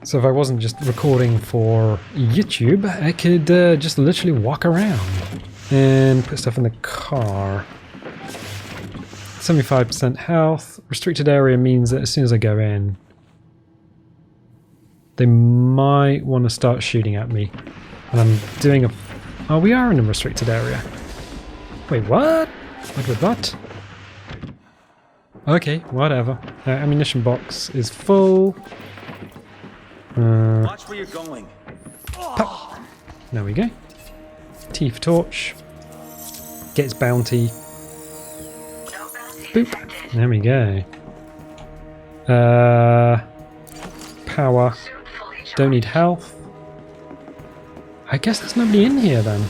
So if I wasn't just recording for YouTube, I could just literally walk around and put stuff in the car. 75% health. Restricted area means that as soon as I go in, they might want to start shooting at me. And I'm doing a... Oh, we are in a restricted area. Wait, what? What with that? Okay, whatever. Ammunition box is full. Watch where you're going. Pop. There we go. T for torch. Gets bounty. No bounty Boop. detected. There we go. Power. Suit fully charged. Don't need health. I guess there's nobody in here then.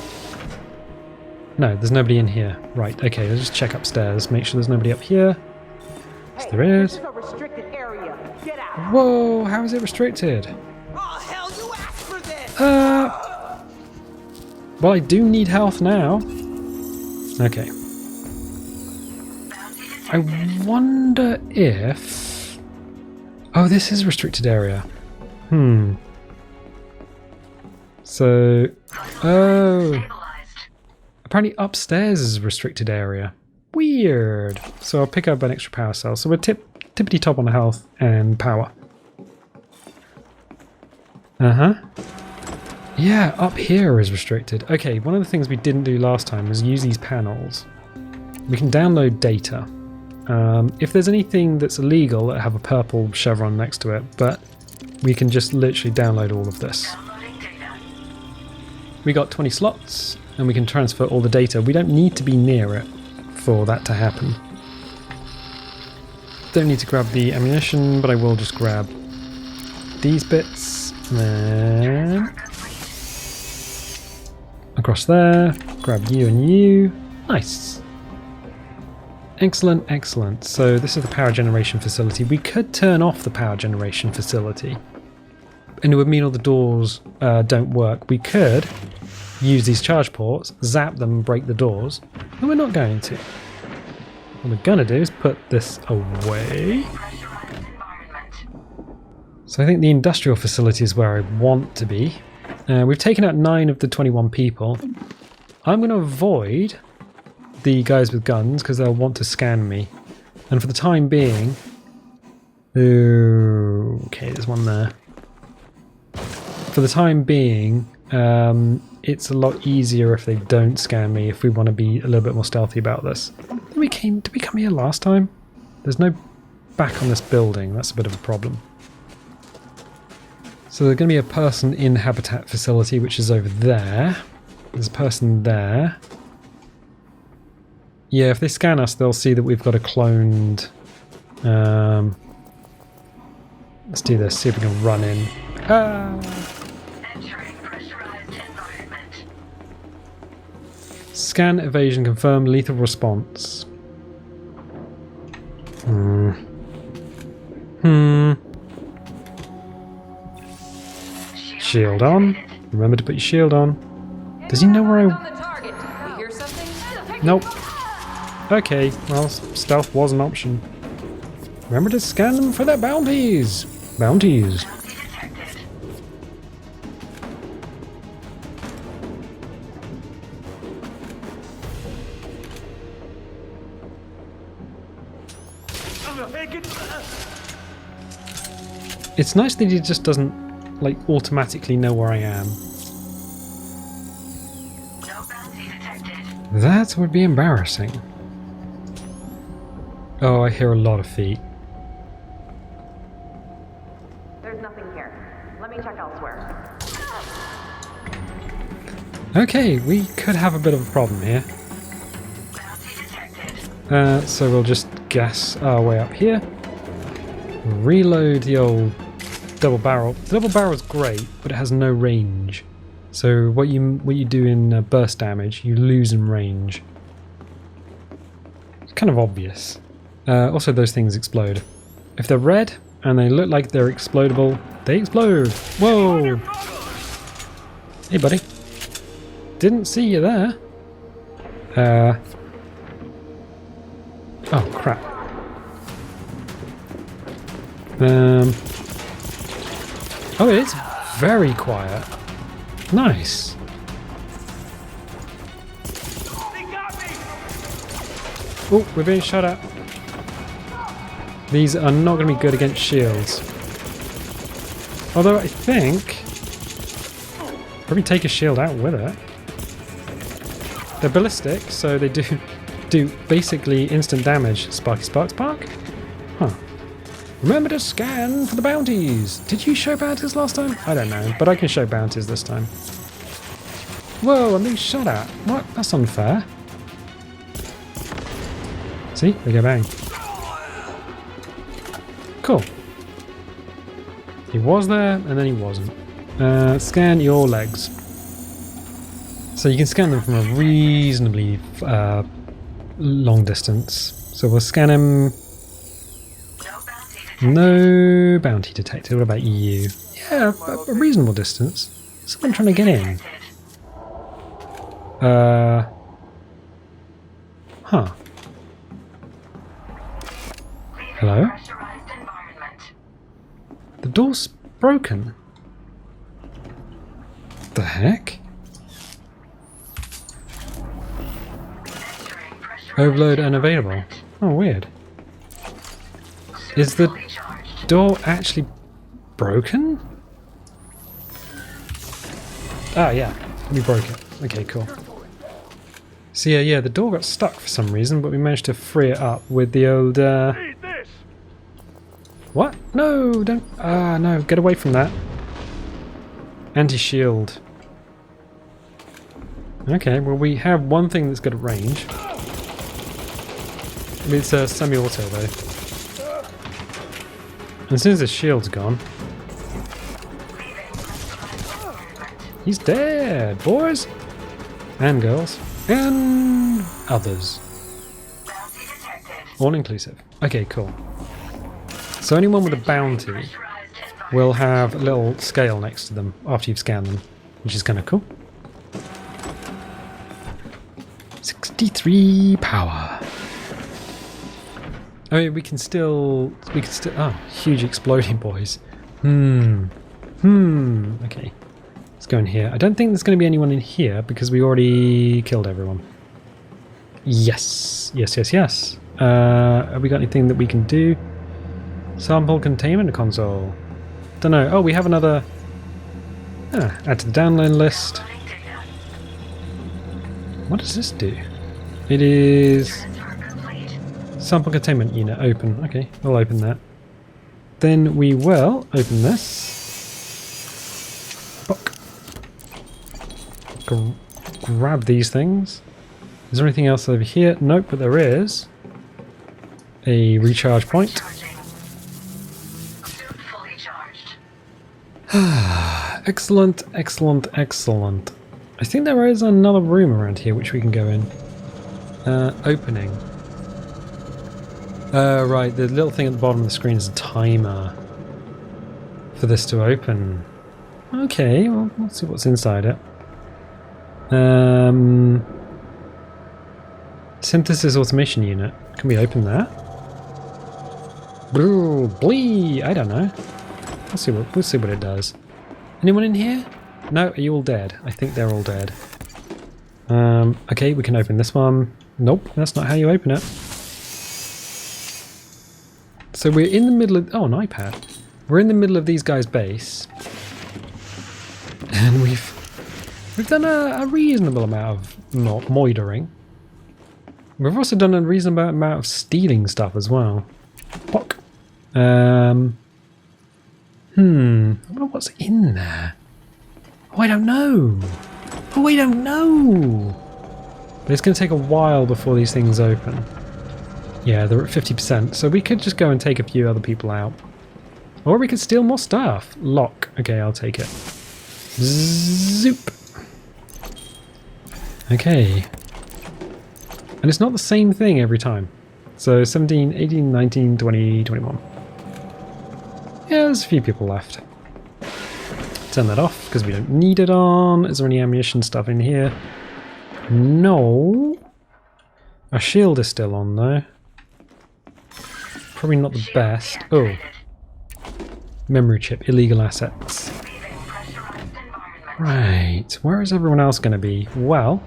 No, there's nobody in here. Right, okay, let's just check upstairs. Make sure there's nobody up here. Yes, there is. This is a restricted area. Get out. Whoa, how is it restricted? Oh, hell, you asked for this. Well, I do need health now. Okay. Bounty I detected. wonder if... Oh, this is a restricted area. So... Oh... Stabilized. Apparently upstairs is a restricted area. Weird. So I'll pick up an extra power cell. So we're tippity top on health and power. Yeah, up here is restricted. Okay, one of the things we didn't do last time was use these panels. We can download data. If there's anything that's illegal, it'll have a purple chevron next to it, but we can just literally download all of this. Downloading data. We got 20 slots, and we can transfer all the data. We don't need to be near it for that to happen. Don't need to grab the ammunition, but I will just grab these bits. And then across there, grab you and you. Nice. Excellent, excellent. So this is the power generation facility. We could turn off the power generation facility, and it would mean all the doors don't work. We could use these charge ports, zap them, break the doors, but we're not going to. What we're going to do is put this away. Pressurized environment. So I think the industrial facility is where I want to be. We've taken out 9 of the 21 people. I'm going to avoid the guys with guns because they'll want to scan me. And for the time being... Okay, there's one there. For the time being, it's a lot easier if they don't scan me if we want to be a little bit more stealthy about this. Did we come here last time? There's no back on this building. That's a bit of a problem. So there's going to be a person in habitat facility, which is over there. There's a person there. Yeah, if they scan us, they'll see that we've got a cloned... let's do this, see if we can run in. Entering pressurized environment. Scan evasion confirmed lethal response. Shield on. Remember to put your shield on. Does he know where On I... the target. You hear something? Nope. Okay, well, stealth was an option. Remember to scan them for their bounties. Bounties. Bounty detected. It's nice that he just doesn't, like, automatically know where I am. No bounty detected. That would be embarrassing. Oh, I hear a lot of feet. There's nothing here. Let me check elsewhere. Okay, we could have a bit of a problem here. Bounty detected. So we'll just gas our way up here. Reload the old double barrel. The double barrel is great, but it has no range. So what you do in burst damage, you lose in range. It's kind of obvious. Also, those things explode. If they're red and they look like they're explodable, they explode. Whoa! Hey, buddy. Didn't see you there. Oh, crap. Oh, it's very quiet. Nice. Oh, we're being shot at. These are not going to be good against shields. Although I think probably take a shield out with it. They're ballistic, so they do basically instant damage. Sparky Spark Spark? Huh. Remember to scan for the bounties. Did you show bounties last time? I don't know, but I can show bounties this time. Whoa, I'm being shot at. What? That's unfair. See? They go bang. Cool. He was there, and then he wasn't. Scan your legs. So you can scan them from a reasonably long distance. So we'll scan him. No bounty detected. What about you? Yeah, a reasonable distance. Someone trying to get in. Huh. Hello? The door's broken. The heck? Overload unavailable. Oh, weird. Is the door actually broken? Ah, yeah. We broke it. Okay, cool. So yeah, the door got stuck for some reason, but we managed to free it up with the old, What? No, don't... Ah, no, get away from that. Anti-shield. Okay, well we have one thing that's good at range. It's a semi-auto though. And as soon as the shield's gone... He's dead, boys! And girls. And others. All inclusive. Okay, cool. So anyone with a bounty will have a little scale next to them after you've scanned them, which is kind of cool. 63 power. I mean, we can still, oh, huge exploding boys. Okay. Let's go in here. I don't think there's going to be anyone in here because we already killed everyone. Yes. Yes. Have we got anything that we can do? Sample containment console. Don't know. Oh, we have another. Add to the download list. What does this do? It is sample containment unit. Open. Okay, we'll open that. Then we will open this. Fuck. Grab these things. Is there anything else over here? Nope, but there is a recharge point. Excellent. I think there is another room around here which we can go in. Opening. Right, the little thing at the bottom of the screen is a timer for this to open. Okay, well, let's see what's inside it. Synthesis automation unit. Can we open that? Blee! I don't know. We'll see what it does. Anyone in here? No, are you all dead? I think they're all dead. Okay, we can open this one. Nope, that's not how you open it. So we're in the middle of... Oh, an iPad. We're in the middle of these guys' base. And we've done a reasonable amount of moidering. We've also done a reasonable amount of stealing stuff as well. Pock. I wonder what's in there. Oh, I don't know. But it's going to take a while before these things open. Yeah, they're at 50%, so we could just go and take a few other people out. Or we could steal more stuff. Lock. Okay, I'll take it. Zoop. Okay. And it's not the same thing every time. So 17, 18, 19, 20, 21. Yeah, there's a few people left. Turn that off because we don't need it on. Is there any ammunition stuff in here? No. Our shield is still on though. Probably not the best. Oh. Memory chip, illegal assets. Right, where is everyone else going to be? Well,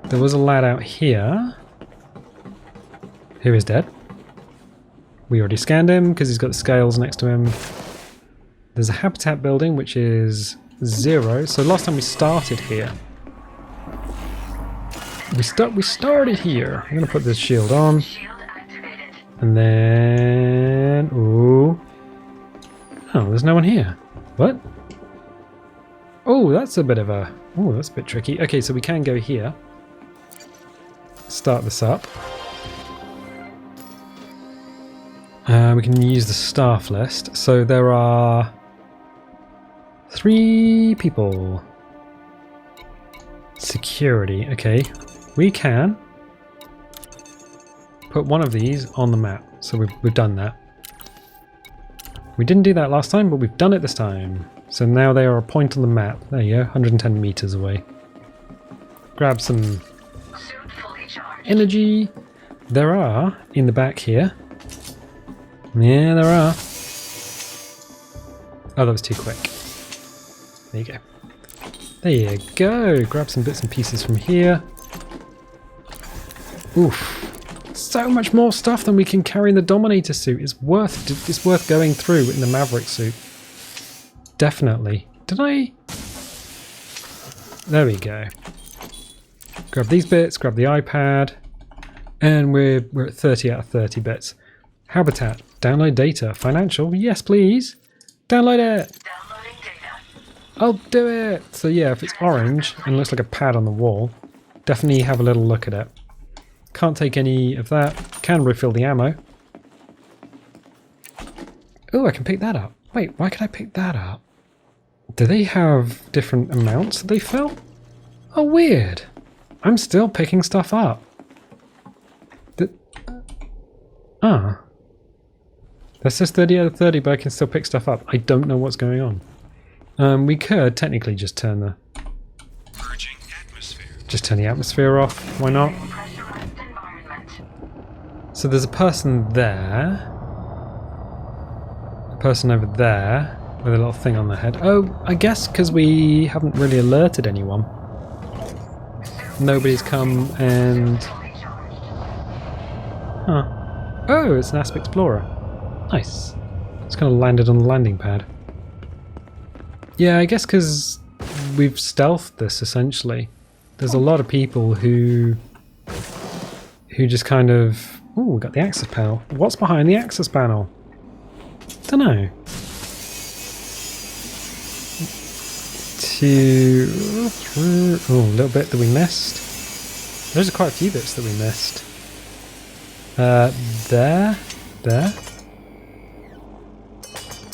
there was a lad out here who is dead. We already scanned him because he's got the scales next to him. There's a habitat building which is 0. So last time we started here. We started here. I'm going to put this shield on. Shield activated. And then... Ooh. Oh, there's no one here. What? Oh, that's a bit of a... Oh, that's a bit tricky. Okay, so we can go here. Start this up. We can use the staff list. So there are 3 people. Security. Okay. We can put one of these on the map. So we've done that. We didn't do that last time, but we've done it this time. So now they are a point on the map. There you go, 110 meters away. Grab some Suit fully charged. energy. There are, in the back here. Yeah, there are. Oh, that was too quick. There you go. There you go. Grab some bits and pieces from here. Oof. So much more stuff than we can carry in the Dominator suit. It's worth going through in the Maverick suit. Definitely. Did I? There we go. Grab these bits, grab the iPad, and we're at 30 out of 30 bits. Habitat, download data. Financial, yes please. Download it. Downloading data. I'll do it. So yeah, if it's orange and looks like a pad on the wall, definitely have a little look at it. Can't take any of that. Can refill the ammo. Oh, I can pick that up. Wait, why can I pick that up? Do they have different amounts that they fill? Oh, weird. I'm still picking stuff up. That says 30 out of 30, but I can still pick stuff up. I don't know what's going on. We could technically just turn the... Just turn the atmosphere off. Why not? Pressurized environment. So there's a person there. A person over there with a little thing on their head. Oh, I guess because we haven't really alerted anyone. Nobody's come and... Huh. Oh, it's an Asp Explorer. Nice. It's kind of landed on the landing pad. Yeah, I guess because we've stealthed this, essentially. There's a lot of people who just kind of... Ooh, we got the access panel. What's behind the access panel? Dunno. Oh, a little bit that we missed. There's quite a few bits that we missed. There.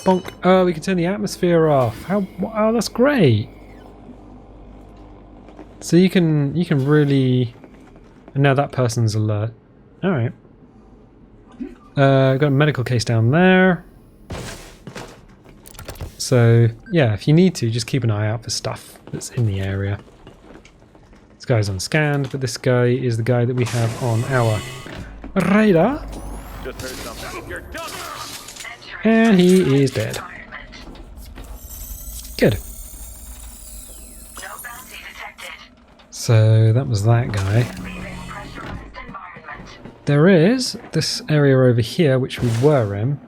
Bonk. Oh, we can turn the atmosphere off. How? Oh, that's great. So you can really... And now that person's alert. Alright. Got a medical case down there. So, yeah, if you need to, just keep an eye out for stuff that's in the area. This guy's unscanned, but this guy is the guy that we have on our radar. Just heard something. You're done. And he is dead. Good. No bounty detected. So that was that guy. Leaving pressurized environment. There is this area over here, which we were in,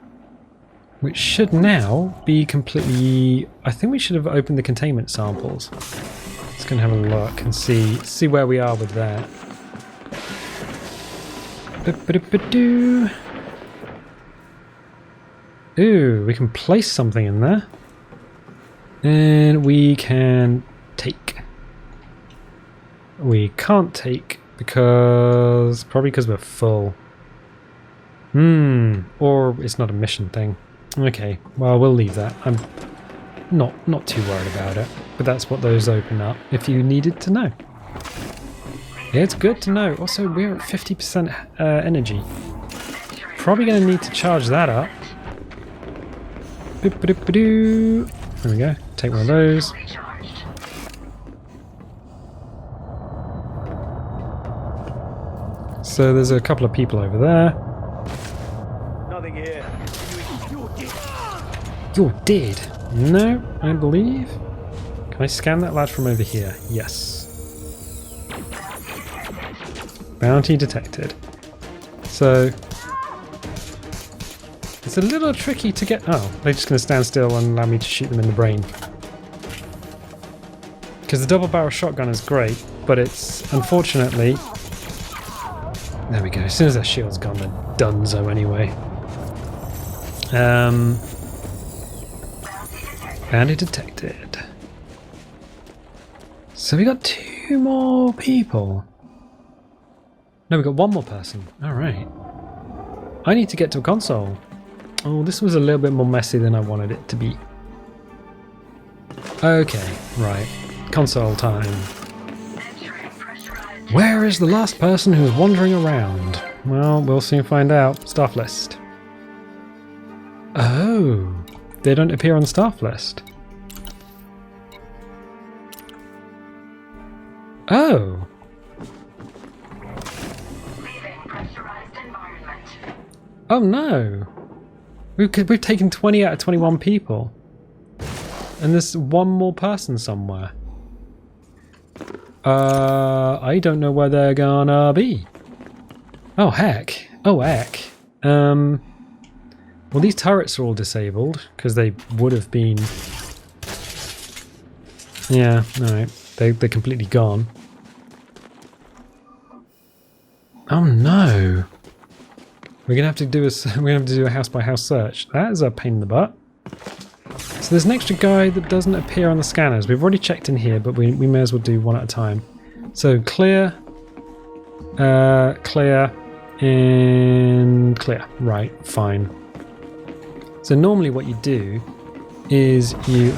which should now be completely... I think we should have opened the containment samples. Let's go and have a look and see where we are with that. Ba-ba-da-ba-doo. Ooh, we can place something in there. And we can take. We can't take because... Probably because we're full. Or it's not a mission thing. Okay, well, we'll leave that. I'm not too worried about it. But that's what those open up, if you needed to know. Yeah, it's good to know. Also, we're at 50% energy. Probably going to need to charge that up. There we go. Take one of those. So there's a couple of people over there. Nothing here. You're dead. No, I believe. Can I scan that lad from over here? Yes. Bounty detected. So It's a little tricky to get... Oh, they're just going to stand still and allow me to shoot them in the brain. Because the double barrel shotgun is great, but it's unfortunately... There we go. As soon as that shield's gone, they're donezo anyway. Bounty detected. So we got 2 more people. No, we got 1 more person. Alright. I need to get to a console. Oh, this was a little bit more messy than I wanted it to be. Okay, right. Console time. Where is the last person who's wandering around? Well, we'll soon find out. Staff list. Oh, they don't appear on the staff list. Oh. Oh no. We've taken 20 out of 21 people. And there's 1 more person somewhere. I don't know where they're gonna be. Oh heck. Oh heck. Well, these turrets are all disabled because they would have been. Yeah, alright. They're completely gone. Oh no. We're gonna have to do a house by house search. That is a pain in the butt. So there's an extra guy that doesn't appear on the scanners. We've already checked in here, but we may as well do one at a time. So clear, clear, and clear. Right, fine. So normally what you do is you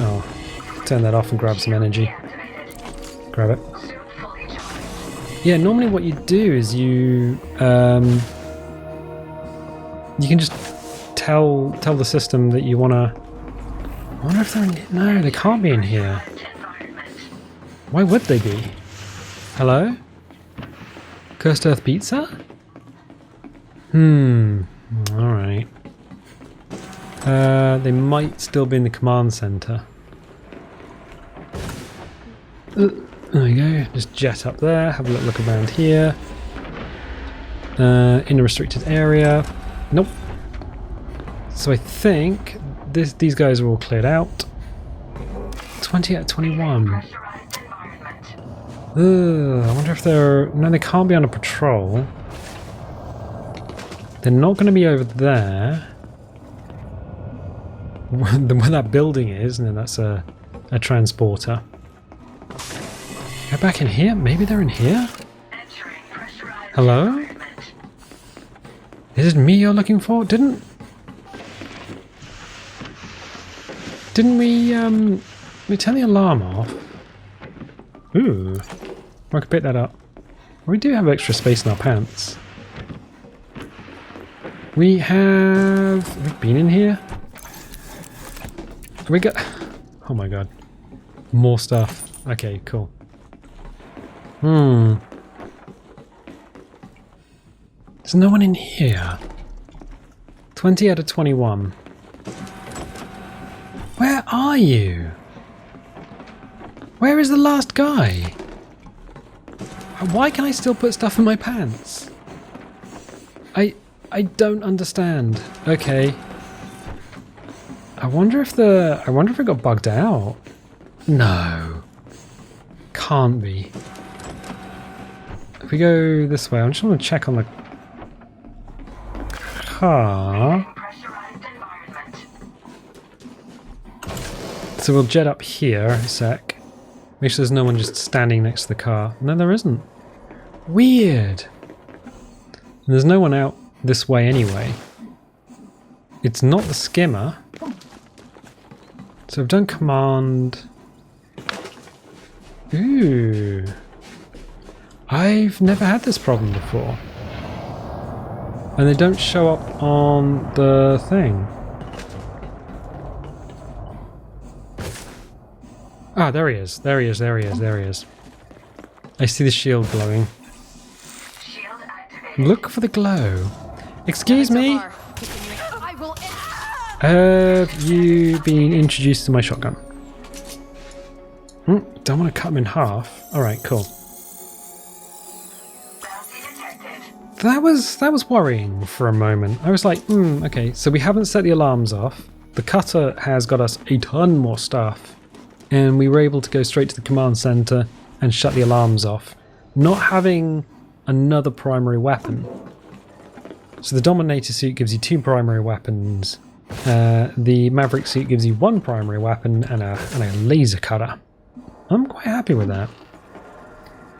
turn that off and grab some energy. Grab it. Yeah, normally what you do is you can just tell the system that you wanna. I wonder if they're in. No, they can't be in here. Why would they be? Hello? Cursed Earth Pizza? Alright. They might still be in the command center. There we go. Just jet up there. Have a little look around here. In a restricted area. Nope. So I think these guys are all cleared out. 20 out of 21. I wonder if they're... No, they can't be on a patrol. They're not going to be over there. Where that building is, and then that's a transporter. Go back in here? Maybe they're in here? Hello? Is it me you're looking for? Didn't we turn the alarm off? Ooh. I could pick that up. We do have extra space in our pants. Have we been in here? Have we got... Oh my god. More stuff. Okay, cool. There's no one in here. 20 out of 21. Where are you? Where is the last guy? Why can I still put stuff in my pants? I don't understand. Okay. I wonder if it got bugged out. No. Can't be. If we go this way, I just want to check on the car. So we'll jet up here a sec. Make sure there's no one just standing next to the car. No, there isn't. Weird. And there's no one out this way anyway. It's not the skimmer. So I've done command. Ooh. I've never had this problem before. And they don't show up on the thing. Ah, there he is. There he is. There he is. There he is. I see the shield glowing. Look for the glow. Excuse me? Have you been introduced to my shotgun? Don't want to cut him in half. Alright, cool. That was worrying for a moment. I was like, okay, so we haven't set the alarms off. The cutter has got us a ton more stuff. And we were able to go straight to the command center and shut the alarms off. Not having another primary weapon. So the Dominator suit gives you 2 primary weapons. The Maverick suit gives you 1 primary weapon and a laser cutter. I'm quite happy with that.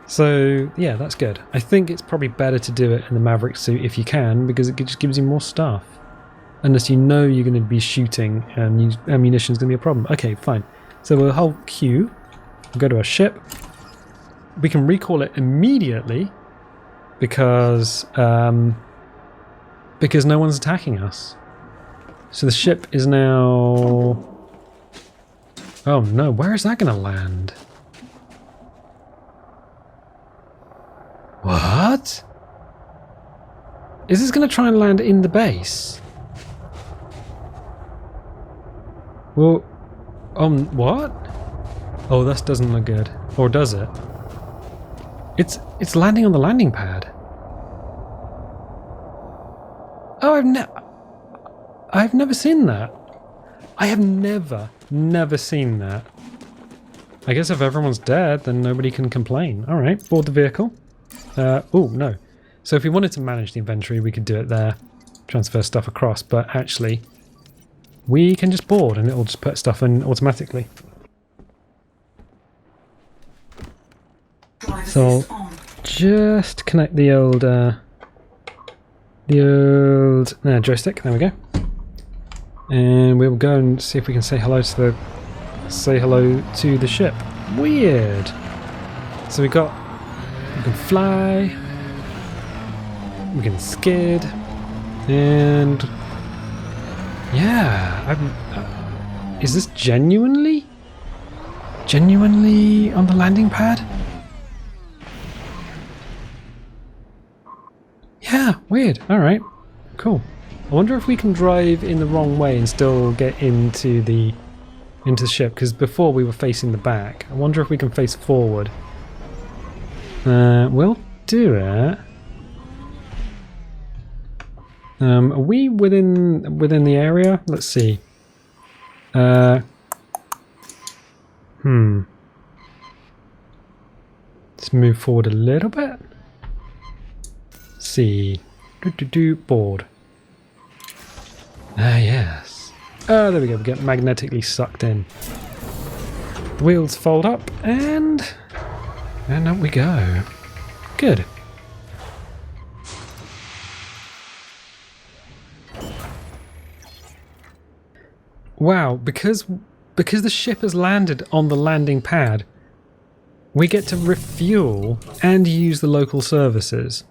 So yeah, that's good. I think it's probably better to do it in the Maverick suit if you can, because it just gives you more stuff. Unless you know you're going to be shooting and ammunition is going to be a problem. Okay, fine. So we'll hold Q, we'll go to our ship. We can recall it immediately because no one's attacking us. So the ship is now... Oh no, where is that going to land? What? Is this going to try and land in the base? Well, what? Oh, this doesn't look good. Or does it? It's landing on the landing pad. Oh, I've never seen that. I have never seen that. I guess if everyone's dead, then nobody can complain. All right, board the vehicle. Oh, no. So if we wanted to manage the inventory, we could do it there. Transfer stuff across, but actually, we can just board and it'll just put stuff in automatically. So I'll just connect the old joystick. There we go. And we'll go and see if we can say hello to the ship. Weird. So we can fly, we can skid, and yeah, is this genuinely on the landing pad? Yeah, weird. All right, cool. I wonder if we can drive in the wrong way and still get into the ship, because before we were facing the back. I wonder if we can face forward. We'll do it. Are we within the area? Let's see. Let's move forward a little bit. Let's see. Board. Ah, yes. Oh, there we go. We get magnetically sucked in. The wheels fold up and up we go. Good. Wow, because the ship has landed on the landing pad, we get to refuel and use the local services.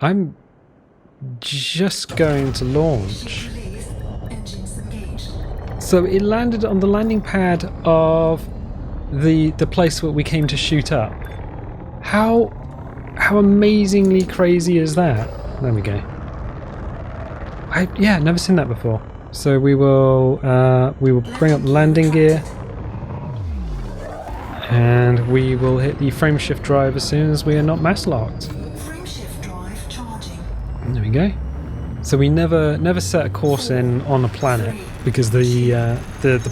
I'm just going to launch. So it landed on the landing pad of the place where we came to shoot up. How amazingly crazy is that? There we go. Never seen that before. So we will bring up landing gear, and we will hit the frame shift drive as soon as we are not mass locked. Frame shift drive charging. There we go. So we never set a course in on a planet, because the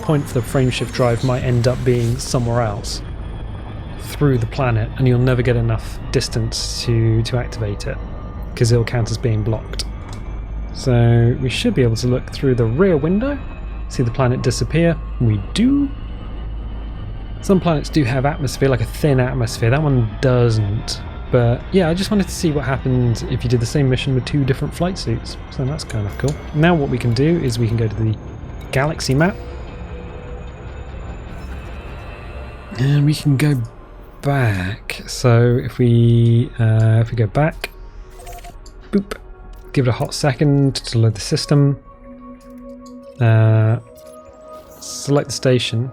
point for the frame shift drive might end up being somewhere else through the planet, and you'll never get enough distance to activate it, because it'll count as being blocked. So we should be able to look through the rear window, see the planet disappear. We do. Some planets do have atmosphere, like a thin atmosphere. That one doesn't. But yeah, I just wanted to see what happened if you did the same mission with 2 different flight suits. So that's kind of cool. Now what we can do is we can go to the galaxy map. And we can go back. So if we go back, boop. Give it a hot second to load the system. Select the station.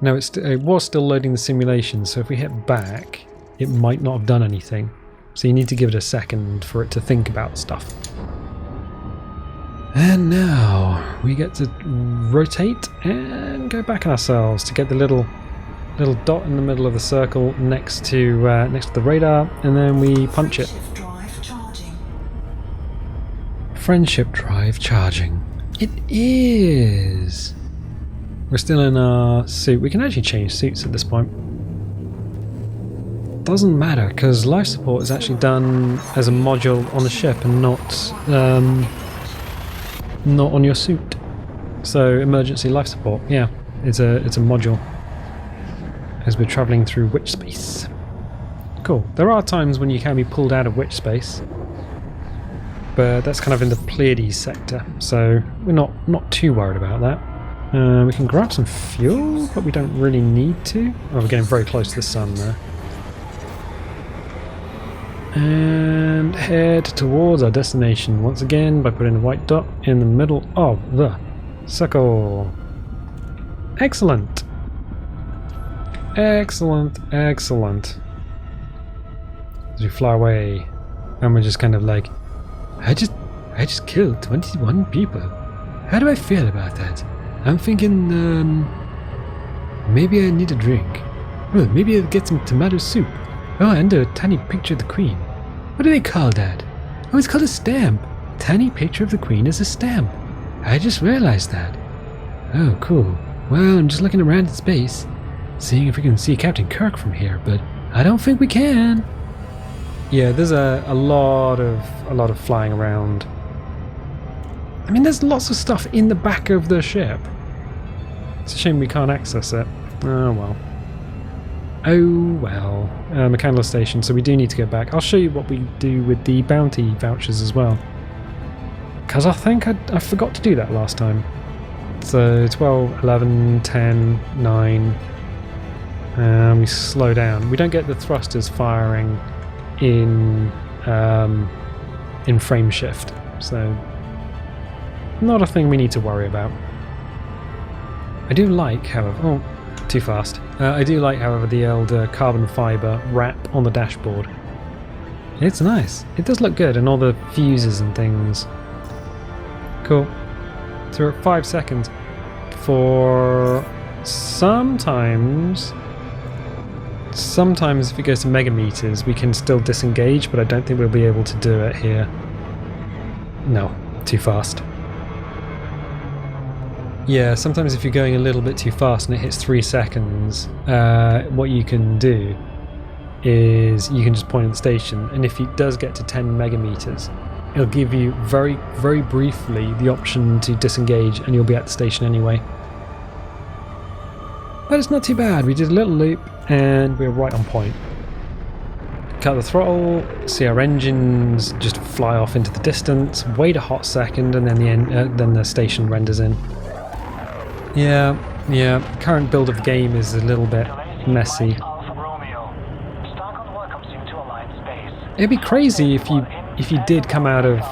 No, it was still loading the simulation, so if we hit back, it might not have done anything. So you need to give it a second for it to think about stuff. And now we get to rotate and go back on ourselves to get the little dot in the middle of the circle next to the radar, and then we punch it. Friendship drive charging. It is. We're still in our suit. We can actually change suits at this point. Doesn't matter because life support is actually done as a module on the ship and not on your suit. So emergency life support, yeah, it's a module as we're travelling through witch space. Cool. There are times when you can be pulled out of witch space, but that's kind of in the Pleiades sector, so we're not too worried about that. We can grab some fuel, but we don't really need to. Oh, we're getting very close to the sun there. And head towards our destination once again by putting a white dot in the middle of the circle. Excellent. Excellent, excellent. As we fly away, and we're just kind of like, I just killed 21 people. How do I feel about that? I'm thinking, maybe I need a drink. Well, maybe I'll get some tomato soup. Oh, and a tiny picture of the Queen. What do they call that? Oh, it's called a stamp. Tiny picture of the Queen is a stamp. I just realized that. Oh, cool. Well, I'm just looking around in space, seeing if we can see Captain Kirk from here, but I don't think we can. Yeah, there's a lot of flying around. I mean, there's lots of stuff in the back of the ship. It's a shame we can't access it. Oh well. Oh well. Mechanical station, so we do need to go back. I'll show you what we do with the bounty vouchers as well. Because I think I forgot to do that last time. So 12, 11, 10, 9. We slow down. We don't get the thrusters firing in frame shift. So not a thing we need to worry about. I do like, however... Oh, too fast. I do like, however, the old carbon fibre wrap on the dashboard. It's nice. It does look good, and all the fuses and things. Cool. So we're at 5 seconds. For sometimes if it goes to megameters, we can still disengage, but I don't think we'll be able to do it here. No, too fast. Yeah, sometimes if you're going a little bit too fast and it hits 3 seconds, what you can do is you can just point at the station, and if it does get to 10 megameters, it'll give you very, very briefly the option to disengage, and you'll be at the station anyway. But it's not too bad. We did a little loop and we're right on point. Cut the throttle, see our engines just fly off into the distance, wait a hot second, and then the station renders in. Yeah, current build of the game is a little bit messy. It'd be crazy if you did come out of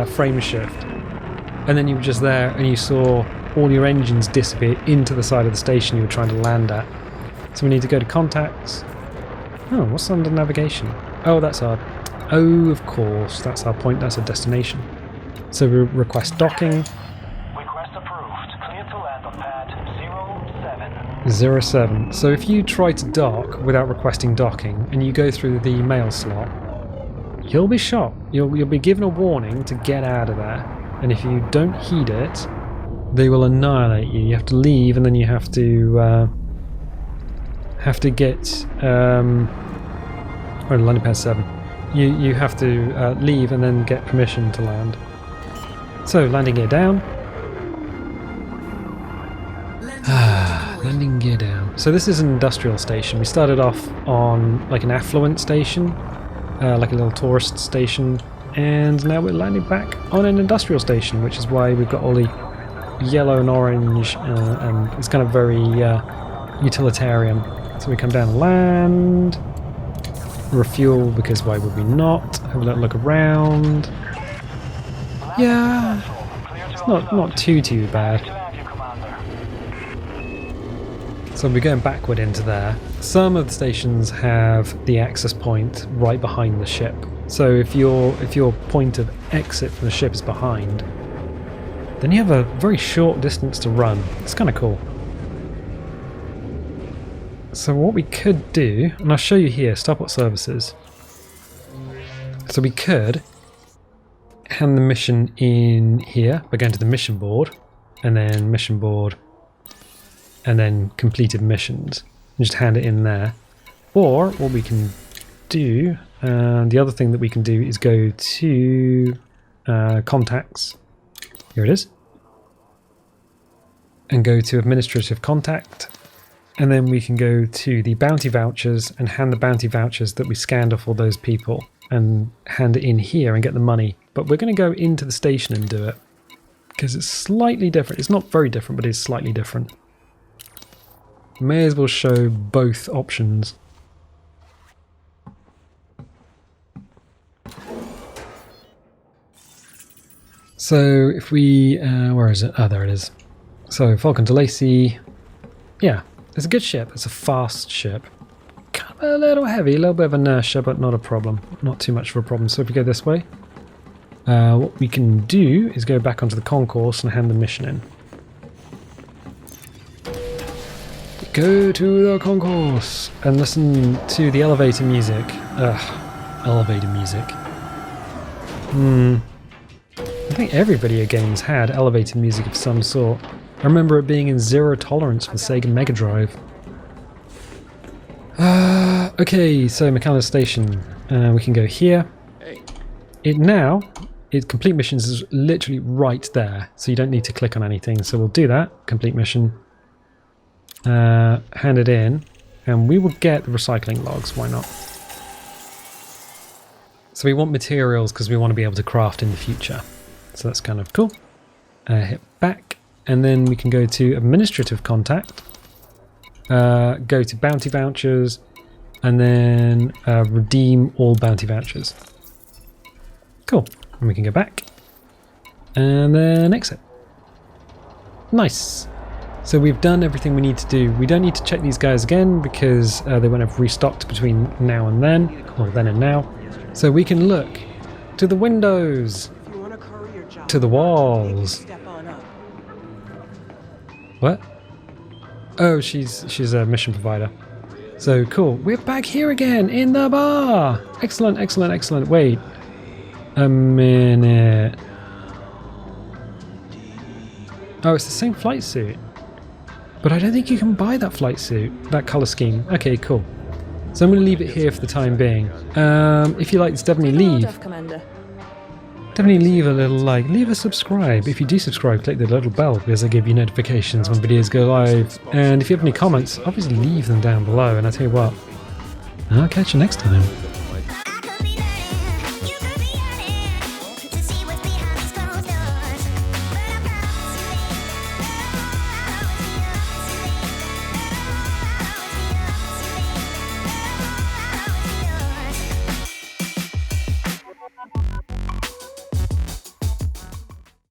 frame shift and then you were just there and you saw all your engines disappear into the side of the station you were trying to land at. So we need to go to contacts. Oh, what's under navigation? Oh, that's our... Oh, of course, that's our point, that's our destination. So we request docking. Request approved. Clear to land on pad 07. So if you try to dock without requesting docking and you go through the mail slot, you'll be shot. You'll be given a warning to get out of there, and if you don't heed it, they will annihilate you. You have to leave, and then you have to get landing pad 7. You have to leave and then get permission to land. So landing gear down. Landing gear down. So this is an industrial station. We started off on like an affluent station, like a little tourist station, and now we're landing back on an industrial station, which is why we've got all the yellow and orange, and it's kind of very utilitarian. So we come down and land, refuel, because why would we not? Have a little look around. Yeah, it's not too bad. So we're going backward into there. Some of the stations have the access point right behind the ship. So if your point of exit from the ship is behind, then you have a very short distance to run. It's kind of cool. So what we could do, and I'll show you here, starport services. So we could hand the mission in here by going to the mission board, and then mission board, and then completed missions. And just hand it in there. Or what we can do, the other thing that we can do is go to contacts. Here it is. And go to administrative contact. And then we can go to the bounty vouchers and hand the bounty vouchers that we scanned off all those people and hand it in here and get the money. But we're going to go into the station and do it because it's slightly different. It's not very different, but it's slightly different. May as well show both options. So if we, where is it? Oh, there it is. So Falcon to Lacey. Yeah, it's a good ship. It's a fast ship. Kind of a little heavy, a little bit of inertia, but not a problem. Not too much of a problem. So if we go this way, what we can do is go back onto the concourse and hand the mission in. Go to the concourse and listen to the elevator music. Ugh, elevator music. I think every video game's had elevator music of some sort. I remember it being in Zero Tolerance for the Sega Mega Drive. Okay, so McAllen Station. We can go here. Complete missions is literally right there, so you don't need to click on anything. So we'll do that. Complete mission. Hand it in, and we will get the recycling logs. Why not? So we want materials because we want to be able to craft in the future. So that's kind of cool. Hit back, and then we can go to administrative contact. Go to bounty vouchers, and then redeem all bounty vouchers. Cool. And we can go back, and then exit. Nice. So we've done everything we need to do. We don't need to check these guys again because they won't have restocked between now and then, or then and now. So we can look to the windows, to the walls. What? Oh, she's a mission provider. So cool. We're back here again in the bar. Excellent, excellent, excellent. Wait a minute. Oh, it's the same flight suit. But I don't think you can buy that flight suit, that colour scheme. Okay, cool. So I'm going to leave it here for the time being. If you like this, definitely leave. Definitely leave a little like, leave a subscribe. If you do subscribe, click the little bell because I give you notifications when videos go live. And if you have any comments, obviously leave them down below. And I tell you what, I'll catch you next time.